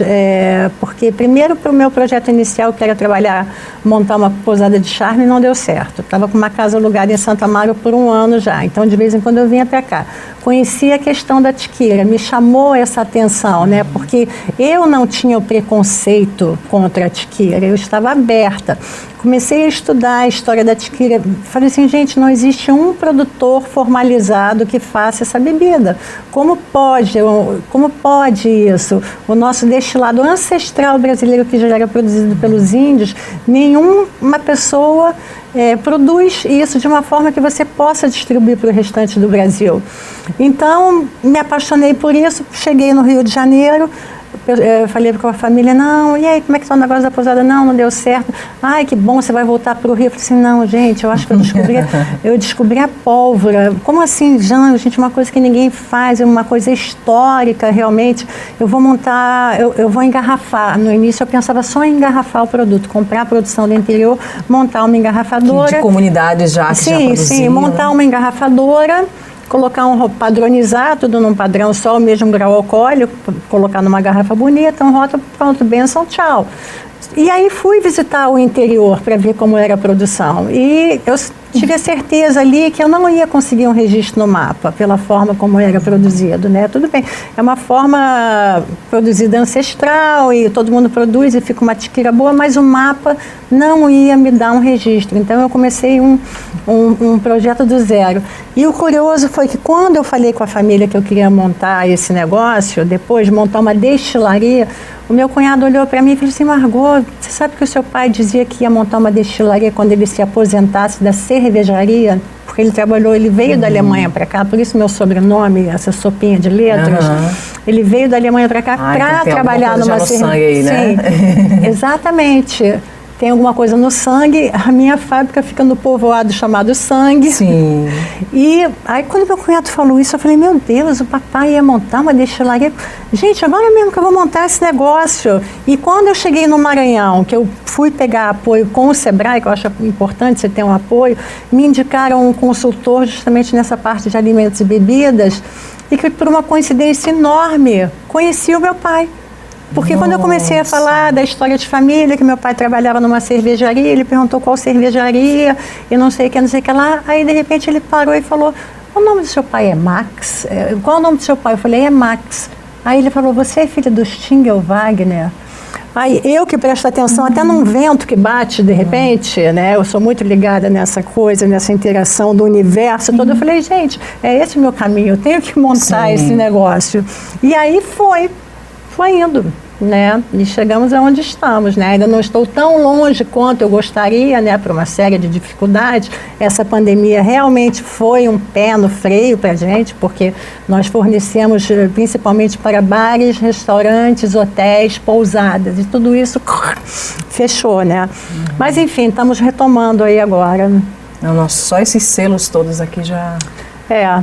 porque primeiro para o meu projeto inicial, que era montar uma pousada de charme, não deu certo. Estava com uma casa alugada em Santo Amaro por 1 ano já, então de vez em quando eu vinha para cá. Conheci a questão da tiqueira, me chamou essa atenção, né? Porque eu não tinha o preconceito contra a tiqueira, eu estava aberta. Comecei a estudar a história da tiqueira, falei assim, gente, não existe um produtor formalizado que faça essa bebida. Como pode isso? O nosso destilado ancestral brasileiro, que já era produzido pelos índios, nenhuma pessoa produz isso de uma forma que você possa distribuir para o restante do Brasil. Então, me apaixonei por isso, cheguei no Rio de Janeiro, eu falei com a família, não, e aí, como é que está o negócio da pousada? Não deu certo. Ai, que bom, você vai voltar para o Rio. Eu falei assim, não, gente, eu acho que eu descobri a pólvora. Como assim, gente, uma coisa que ninguém faz, uma coisa histórica, realmente. Eu vou montar, eu vou engarrafar. No início eu pensava só em engarrafar o produto, comprar a produção do interior, montar uma engarrafadora. De comunidades já que já produziam. Sim, montar uma engarrafadora, colocar padronizar tudo num padrão só, o mesmo grau alcoólico, colocar numa garrafa bonita, um rótulo, pronto, benção, tchau. E aí fui visitar o interior para ver como era a produção. E eu tive a certeza ali que eu não ia conseguir um registro no mapa, pela forma como era produzido, né? Tudo bem, é uma forma produzida ancestral e todo mundo produz e fica uma tiquira boa, mas o mapa não ia me dar um registro. Então eu comecei um projeto do zero. E o curioso foi que quando eu falei com a família que eu queria montar esse negócio, depois de montar uma destilaria, o meu cunhado olhou para mim e falou assim: Margot, você sabe que o seu pai dizia que ia montar uma destilaria quando ele se aposentasse da cervejaria? Porque ele veio da Alemanha para cá, por isso meu sobrenome, essa sopinha de letras, ele veio da Alemanha para cá para trabalhar numa cervejaria. Sim, exatamente. Tem alguma coisa no sangue, a minha fábrica fica no povoado chamado Sangue. Sim. E aí quando meu cunhado falou isso, eu falei, meu Deus, o papai ia montar uma destilaria. Gente, agora mesmo que eu vou montar esse negócio. E quando eu cheguei no Maranhão, que eu fui pegar apoio com o Sebrae, que eu acho importante você ter um apoio, me indicaram um consultor justamente nessa parte de alimentos e bebidas, e que por uma coincidência enorme, conheci o meu pai. Porque quando eu comecei a falar da história de família, que meu pai trabalhava numa cervejaria, ele perguntou qual cervejaria, e não sei o que lá, aí de repente ele parou e falou, o nome do seu pai é Max? Qual o nome do seu pai? Eu falei, é Max. Aí ele falou, você é filha do Stingel Wagner? Aí eu que presto atenção até num vento que bate de repente, né? Eu sou muito ligada nessa coisa, nessa interação do universo todo. Eu falei, gente, é esse o meu caminho, eu tenho que montar esse negócio. E aí foi indo, né? E chegamos aonde estamos, né? Ainda não estou tão longe quanto eu gostaria, né? Por uma série de dificuldades. Essa pandemia realmente foi um pé no freio para a gente, porque nós fornecemos principalmente para bares, restaurantes, hotéis, pousadas, e tudo isso fechou, né? Mas enfim, estamos retomando aí agora. Não, só esses selos todos aqui já...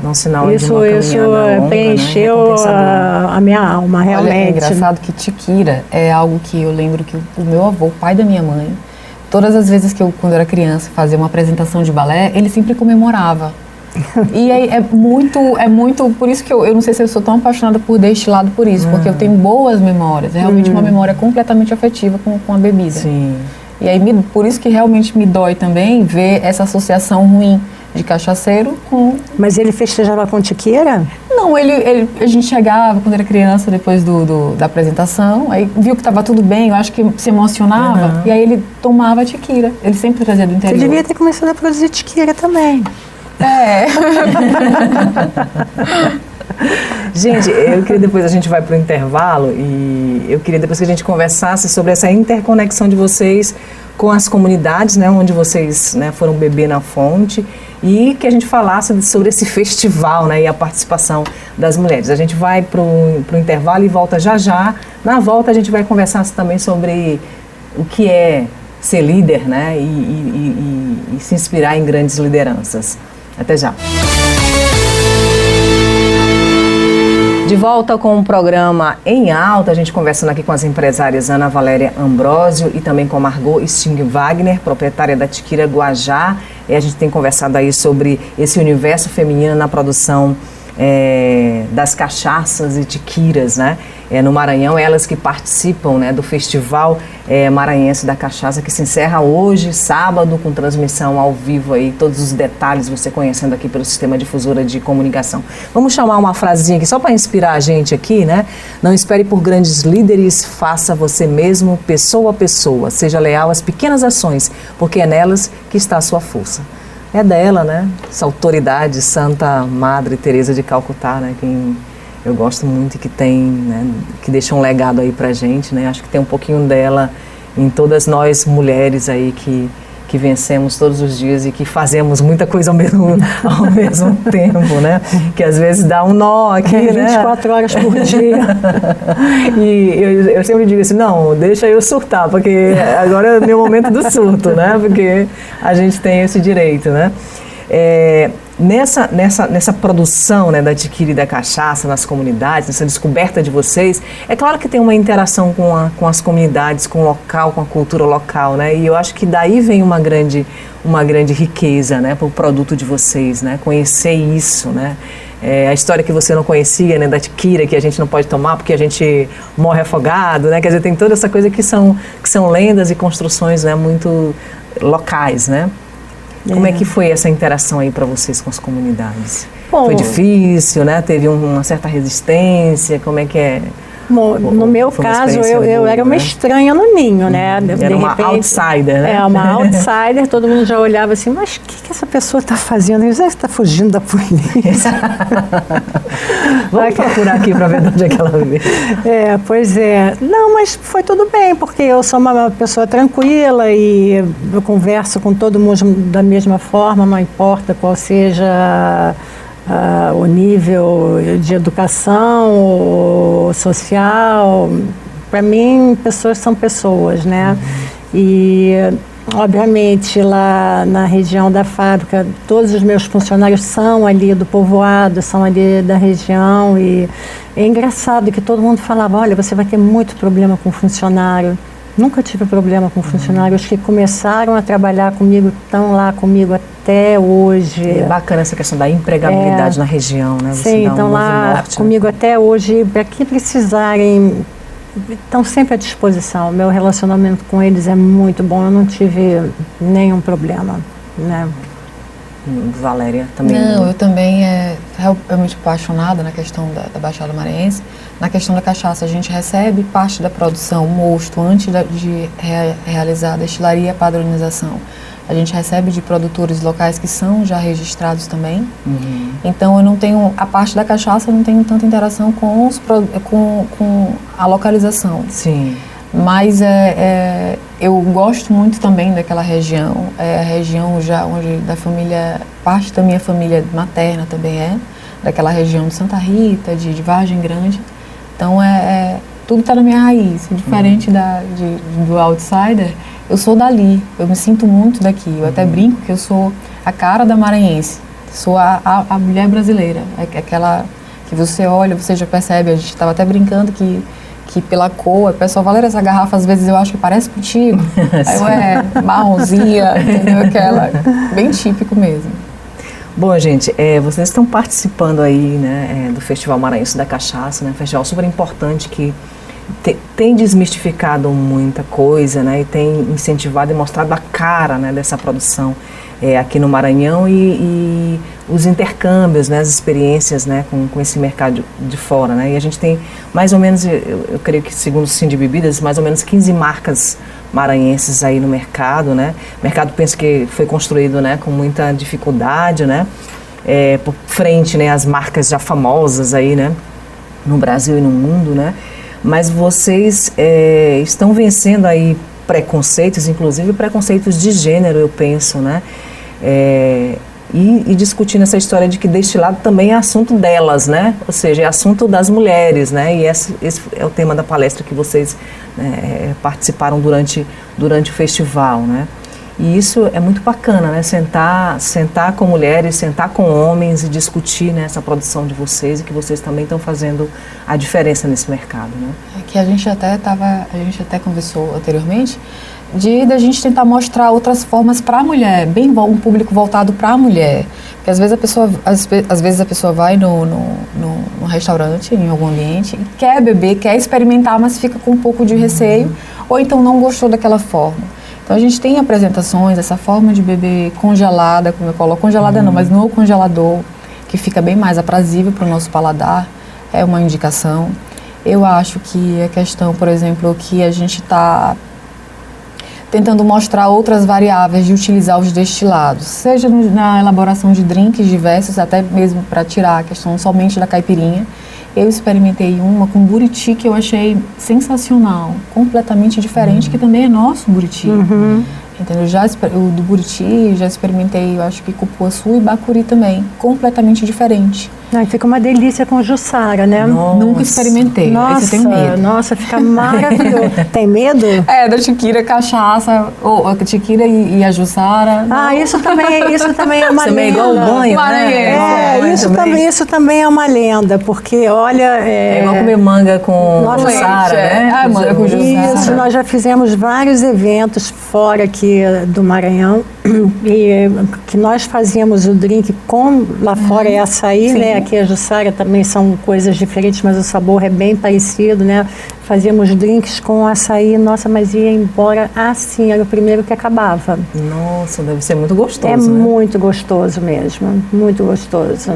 um sinal isso de uma longa, preencheu, né? a minha alma, realmente. Olha, é engraçado que tiquira é algo que eu lembro que o meu avô, o pai da minha mãe, todas as vezes que eu, quando eu era criança, fazia uma apresentação de balé, ele sempre comemorava. E aí é muito, por isso que eu não sei se eu sou tão apaixonada por destilado por isso, porque eu tenho boas memórias, é realmente uma memória completamente afetiva com a bebida. Sim. E aí, por isso que realmente me dói também ver essa associação ruim de cachaceiro com... Mas ele festejava com tiqueira? Não, a gente chegava quando era criança, depois da apresentação, aí viu que estava tudo bem, eu acho que se emocionava, e aí ele tomava tiquira. Ele sempre trazia do interior. Você devia ter começado a produzir tiquira também. Gente, eu queria depois a gente vai para o intervalo e eu queria depois que a gente conversasse sobre essa interconexão de vocês com as comunidades, né, onde vocês, né, foram beber na fonte, e que a gente falasse sobre esse festival, né, e a participação das mulheres. A gente vai para o intervalo e volta já já. Na volta a gente vai conversar também sobre o que é ser líder, né, e se inspirar em grandes lideranças. Até já. De volta com o programa Em Alta, a gente conversando aqui com as empresárias Ana Valéria Ambrósio e também com Margot Stingel Wagner, proprietária da Tiquira Guajá. E a gente tem conversado aí sobre esse universo feminino na produção das cachaças e tiquiras, né? No Maranhão, elas que participam, né, do Festival Maranhense da Cachaça, que se encerra hoje, sábado, com transmissão ao vivo aí, todos os detalhes você conhecendo aqui pelo Sistema Difusora de Comunicação. Vamos chamar uma frasezinha aqui, só para inspirar a gente aqui, né? Não espere por grandes líderes, faça você mesmo, pessoa a pessoa, seja leal às pequenas ações, porque é nelas que está a sua força. É dela, né? Essa autoridade, Santa Madre Teresa de Calcutá, né? Quem eu gosto muito e que tem, né, que deixa um legado aí pra gente, né? Acho que tem um pouquinho dela em todas nós mulheres aí que vencemos todos os dias e que fazemos muita coisa ao mesmo tempo, né? Que às vezes dá um nó aqui, 24 horas por dia. E eu sempre digo assim, não, deixa eu surtar, porque agora é o meu momento do surto, né? Porque a gente tem esse direito, né? Nessa produção, né, da tiquira e da cachaça nas comunidades, nessa descoberta de vocês, é claro que tem uma interação com as comunidades, com o local, com a cultura local, né? E eu acho que daí vem uma grande riqueza, né, para o produto de vocês, né? Conhecer isso, né? A história que você não conhecia, né, da tiquira, que a gente não pode tomar porque a gente morre afogado, né? Quer dizer, tem toda essa coisa que são lendas e construções, né, muito locais, né? Como é que foi essa interação aí para vocês com as comunidades? Bom, foi difícil, né? Teve uma certa resistência? Como é que é? Bom, no meu caso, eu era uma estranha no ninho, né? Era uma outsider, né? É, uma outsider, todo mundo já olhava assim, mas o que essa pessoa está fazendo? Você está fugindo da polícia. Vamos procurar aqui para ver de onde é que ela veio. Pois é. Não, mas foi tudo bem, porque eu sou uma pessoa tranquila e eu converso com todo mundo da mesma forma, não importa qual seja o nível de educação social. Para mim, pessoas são pessoas, né? E, obviamente, lá na região da fábrica, todos os meus funcionários são ali do povoado, são ali da região. E é engraçado que todo mundo falava, olha, você vai ter muito problema com funcionário. Nunca tive problema com funcionários que começaram a trabalhar comigo, estão lá comigo até hoje. É bacana essa questão da empregabilidade na região, né? Você sim, estão lá comigo até hoje. Para que precisarem, estão sempre à disposição. Meu relacionamento com eles é muito bom, eu não tive nenhum problema, né? Valéria também? Não, eu também realmente apaixonada na questão da Baixada Maranhense. Na questão da cachaça, a gente recebe parte da produção, o mosto, antes de realizar a destilaria e a padronização. A gente recebe de produtores locais que são já registrados também. Então, eu não tenho, a parte da cachaça, eu não tenho tanta interação com a localização. Sim. Mas eu gosto muito também daquela região. É a região já onde parte da minha família materna também daquela região de Santa Rita, de Vargem Grande. Então, tudo está na minha raiz. Diferente do outsider, eu sou dali. Eu me sinto muito daqui. Eu até brinco que eu sou a cara da maranhense. Sou a mulher brasileira. É aquela que você olha, você já percebe. A gente estava até brincando que pela cor, o pessoal, Valéria, essa garrafa às vezes eu acho que parece contigo. Aí eu marronzinha, entendeu? Aquela, bem típico mesmo. Bom, gente, vocês estão participando aí, né, do Festival Maranhense da Cachaça, né, um festival super importante que tem desmistificado muita coisa, né, e tem incentivado e mostrado a cara, né, dessa produção aqui no Maranhão e os intercâmbios, né, as experiências, né, com esse mercado de fora, né, e a gente tem mais ou menos, eu creio que segundo o Sind Bebidas, mais ou menos 15 marcas maranhenses aí no mercado, né, o mercado penso que foi construído, né, com muita dificuldade, né, por frente, né, as marcas já famosas aí, né, no Brasil e no mundo, né, mas vocês estão vencendo aí preconceitos, inclusive preconceitos de gênero, eu penso, né, e discutindo essa história de que destilado também é assunto delas, né? Ou seja, é assunto das mulheres, né? E esse é o tema da palestra que vocês participaram durante o festival, né? E isso é muito bacana, né? Sentar com mulheres, sentar com homens e discutir, né, essa produção de vocês e que vocês também estão fazendo a diferença nesse mercado, né? Que a gente até conversou anteriormente, da gente tentar mostrar outras formas para a mulher, um público voltado para a mulher. Porque às vezes a pessoa vai num restaurante, em algum ambiente, e quer beber, quer experimentar, mas fica com um pouco de receio, ou então não gostou daquela forma. Então a gente tem apresentações, essa forma de beber congelada, como eu coloco, congelada não, mas no congelador, que fica bem mais aprazível para o nosso paladar, é uma indicação. Eu acho que a questão, por exemplo, que a gente está tentando mostrar outras variáveis de utilizar os destilados, seja na elaboração de drinks diversos, até mesmo para tirar a questão somente da caipirinha. Eu experimentei uma com buriti que eu achei sensacional, completamente diferente, que também é nosso buriti. Entendeu? O do buriti já experimentei, eu acho que cupuaçu e bacuri também, completamente diferente. Fica uma delícia com jussara, né? Nunca experimentei. Nossa, eu tenho medo. Nossa, fica maravilhoso. Tem medo? Da tiquira, cachaça, ou a tiquira e a jussara. Isso também é uma lenda. Também é igual o banho, né? Isso também é uma lenda, porque, olha... É igual comer manga com jussara, né? Manga com jussara. Isso, nós já fizemos vários eventos fora aqui do Maranhão, e que nós fazíamos o drink com, lá fora é açaí, né? Aqui a jussara também são coisas diferentes, mas o sabor é bem parecido, né? fazíamos drinks com açaí, nossa, mas ia embora assim, era o primeiro que acabava. Nossa, deve ser muito gostoso, É né? muito gostoso mesmo, muito gostoso.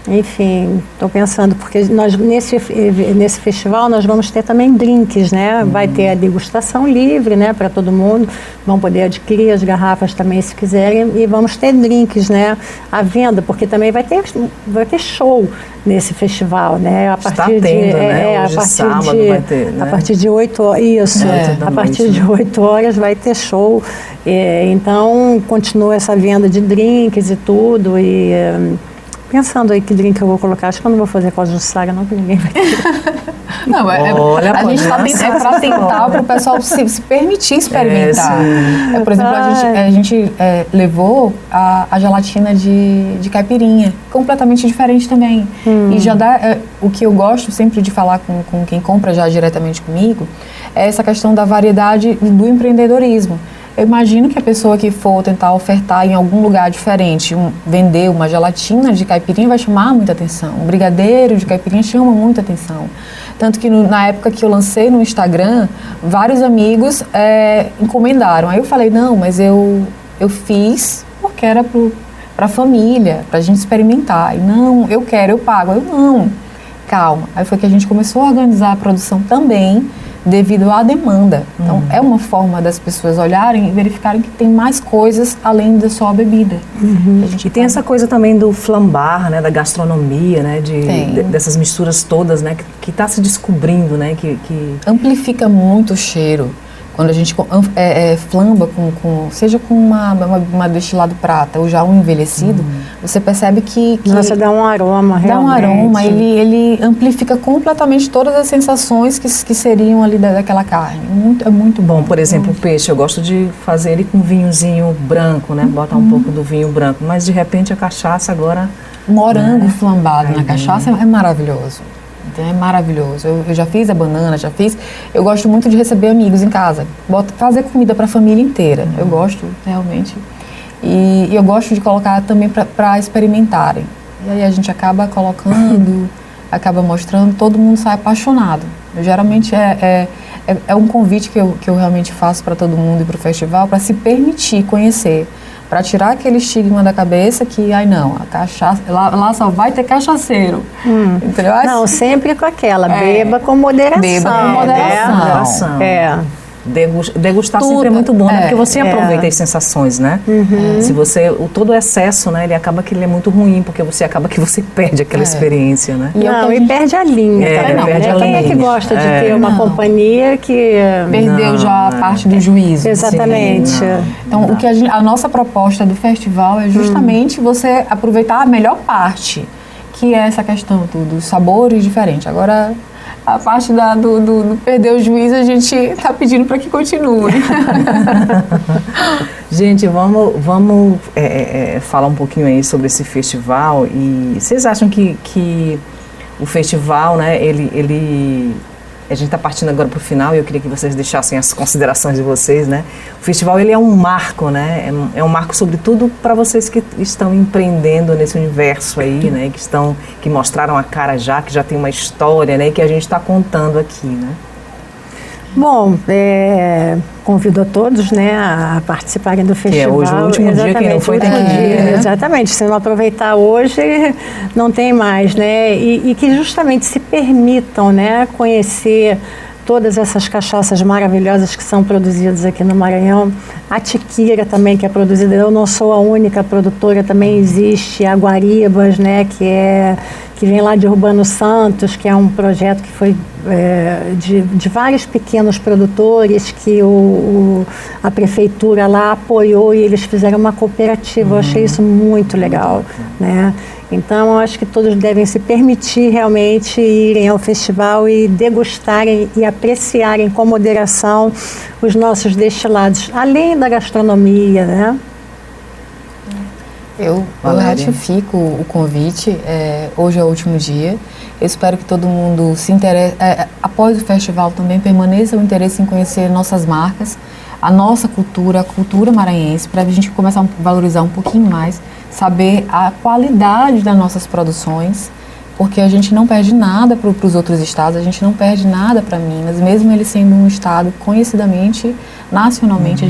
Enfim, estou pensando, porque nós nesse festival nós vamos ter também drinks, né? Vai ter a degustação livre, né, para todo mundo, vão poder adquirir as garrafas também se quiserem, e vamos ter drinks, né, à venda, porque também vai ter show nesse festival, né? A partir né? Hoje, sábado, vai ter, né? A partir de 8 horas, isso, a partir de 8 horas vai ter show, então continua essa venda de drinks e tudo, e pensando aí que drink eu vou colocar, acho que eu não vou fazer com a Jussara, não, que ninguém vai ter. Não, Olha, a gente está para tentar para o pessoal se permitir experimentar. Por exemplo, a gente levou a gelatina de caipirinha, completamente diferente também. E já dá, o que eu gosto sempre de falar com quem compra já diretamente comigo, é essa questão da variedade do empreendedorismo. Eu imagino que a pessoa que for tentar ofertar em algum lugar diferente, vender uma gelatina de caipirinha vai chamar muita atenção. Um brigadeiro de caipirinha chama muita atenção. Tanto que na época que eu lancei no Instagram, vários amigos encomendaram. Aí eu falei, não, mas eu fiz porque era para a família, para a gente experimentar. E não, eu quero, eu pago. Eu não, calma. Aí foi que a gente começou a organizar a produção também, devido à demanda. Então, é uma forma das pessoas olharem e verificarem que tem mais coisas além da só a bebida. E tem essa coisa também do flambar, né, da gastronomia, né, dessas misturas todas, né, que está se descobrindo, né, que amplifica muito o cheiro. Quando a gente flamba seja com uma destilado prata ou já um envelhecido, você percebe que nossa, dá um aroma, realmente. Dá um aroma, ele amplifica completamente todas as sensações que seriam ali daquela carne. É muito bom. Por exemplo, o peixe, eu gosto de fazer ele com vinhozinho branco, né, botar um pouco do vinho branco, mas de repente a cachaça agora... Morango flambado na cachaça é maravilhoso. Então é maravilhoso. Eu já fiz a banana, eu gosto muito de receber amigos em casa, fazer comida para a família inteira. Eu gosto realmente. E eu gosto de colocar também para experimentarem. E aí a gente acaba colocando, acaba mostrando, todo mundo sai apaixonado. Geralmente é um convite que eu realmente faço para todo mundo e para o festival, para se permitir conhecer, para tirar aquele estigma da cabeça que, não, a cachaça, lá só vai ter cachaceiro. Entendeu? Não, sempre com aquela, beba com moderação. Beba com moderação. Degustar tudo, sempre é muito bom, né? Porque você aproveita as sensações, né? Se você, todo o excesso, né? Ele acaba que ele é muito ruim, porque você acaba que você perde aquela experiência, né? E perde a linha também, perde a Quem linha. É que gosta de ter uma companhia que... Perdeu já a parte do juízo. Exatamente. Sim, então, a nossa proposta do festival é justamente você aproveitar a melhor parte, que é essa questão dos sabores diferentes. Agora... a parte do perder o juízo, a gente está pedindo para que continue. Gente, vamos falar um pouquinho aí sobre esse festival. E vocês acham que o festival, né, a gente está partindo agora para o final e eu queria que vocês deixassem as considerações de vocês, né? O festival, ele é um marco, né? É um marco, sobretudo, para vocês que estão empreendendo nesse universo aí, né? Que mostraram a cara já, que já tem uma história, né? E que a gente está contando aqui, né? Bom, convido a todos, né, a participarem do festival. Que é hoje o último dia, quem não foi tem que ir, né? Exatamente, se não aproveitar hoje, não tem mais, né? E que justamente se permitam, né, conhecer todas essas cachaças maravilhosas que são produzidas aqui no Maranhão. A Tiquira também, que é produzida, eu não sou a única produtora, também existe a Guaribas, né, que vem lá de Urbano Santos, que é um projeto que foi de vários pequenos produtores que a prefeitura lá apoiou e eles fizeram uma cooperativa. Eu achei isso muito legal, né? Então, eu acho que todos devem se permitir realmente irem ao festival e degustarem e apreciarem com moderação os nossos destilados, além da gastronomia, né? Eu ratifico o convite. Hoje é o último dia. Eu espero que todo mundo se interesse, após o festival também permaneça o interesse em conhecer nossas marcas, a nossa cultura, a cultura maranhense, para a gente começar a valorizar um pouquinho mais, saber a qualidade das nossas produções, porque a gente não perde nada para os outros estados, a gente não perde nada para Minas, mesmo ele sendo um estado conhecidamente, nacionalmente,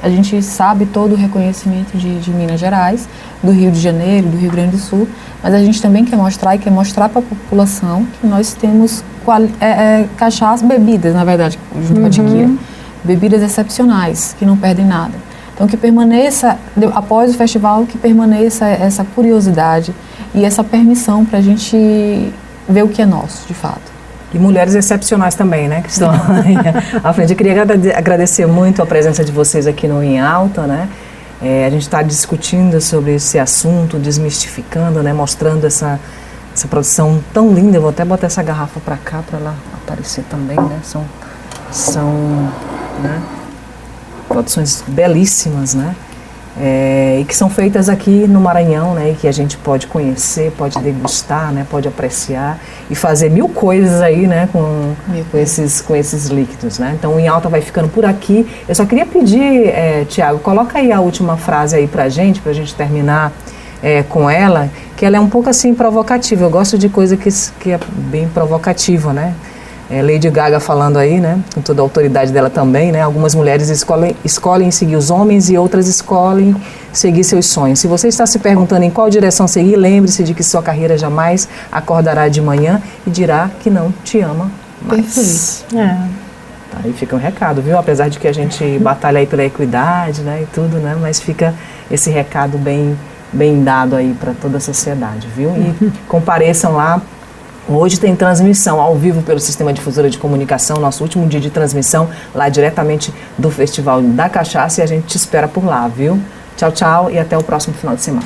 a gente sabe todo o reconhecimento de Minas Gerais, do Rio de Janeiro, do Rio Grande do Sul, mas a gente também quer mostrar para a população que nós temos cachaça, bebidas, na verdade, junto com a Tiquira, bebidas excepcionais, que não perdem nada. Então, que permaneça, após o festival, que permaneça essa curiosidade e essa permissão para a gente ver o que é nosso, de fato. E mulheres excepcionais também, né, que estão à frente. Eu queria agradecer muito a presença de vocês aqui no Em Alta, né. A gente está discutindo sobre esse assunto, desmistificando, né, mostrando essa produção tão linda. Eu vou até botar essa garrafa para cá, para ela aparecer também, né. São né, produções belíssimas, né. E que são feitas aqui no Maranhão, né, e que a gente pode conhecer, pode degustar, né, pode apreciar e fazer mil coisas aí, né, com esses líquidos, né. Então o Em Alta vai ficando por aqui. Eu só queria pedir, Tiago, coloca aí a última frase aí pra gente terminar com ela, que ela é um pouco assim provocativa. Eu gosto de coisa que é bem provocativa, né. Lady Gaga falando aí, né, com toda a autoridade dela também, né, algumas mulheres escolhem seguir os homens e outras escolhem seguir seus sonhos. Se você está se perguntando em qual direção seguir, lembre-se de que sua carreira jamais acordará de manhã e dirá que não te ama mais. Tá, aí fica um recado, viu? Apesar de que a gente batalha aí pela equidade, né, e tudo, né, mas fica esse recado bem dado aí para toda a sociedade, viu? E compareçam lá. Hoje tem transmissão ao vivo pelo Sistema Difusora de Comunicação, nosso último dia de transmissão lá diretamente do Festival da Cachaça, e a gente te espera por lá, viu? Tchau, tchau e até o próximo final de semana.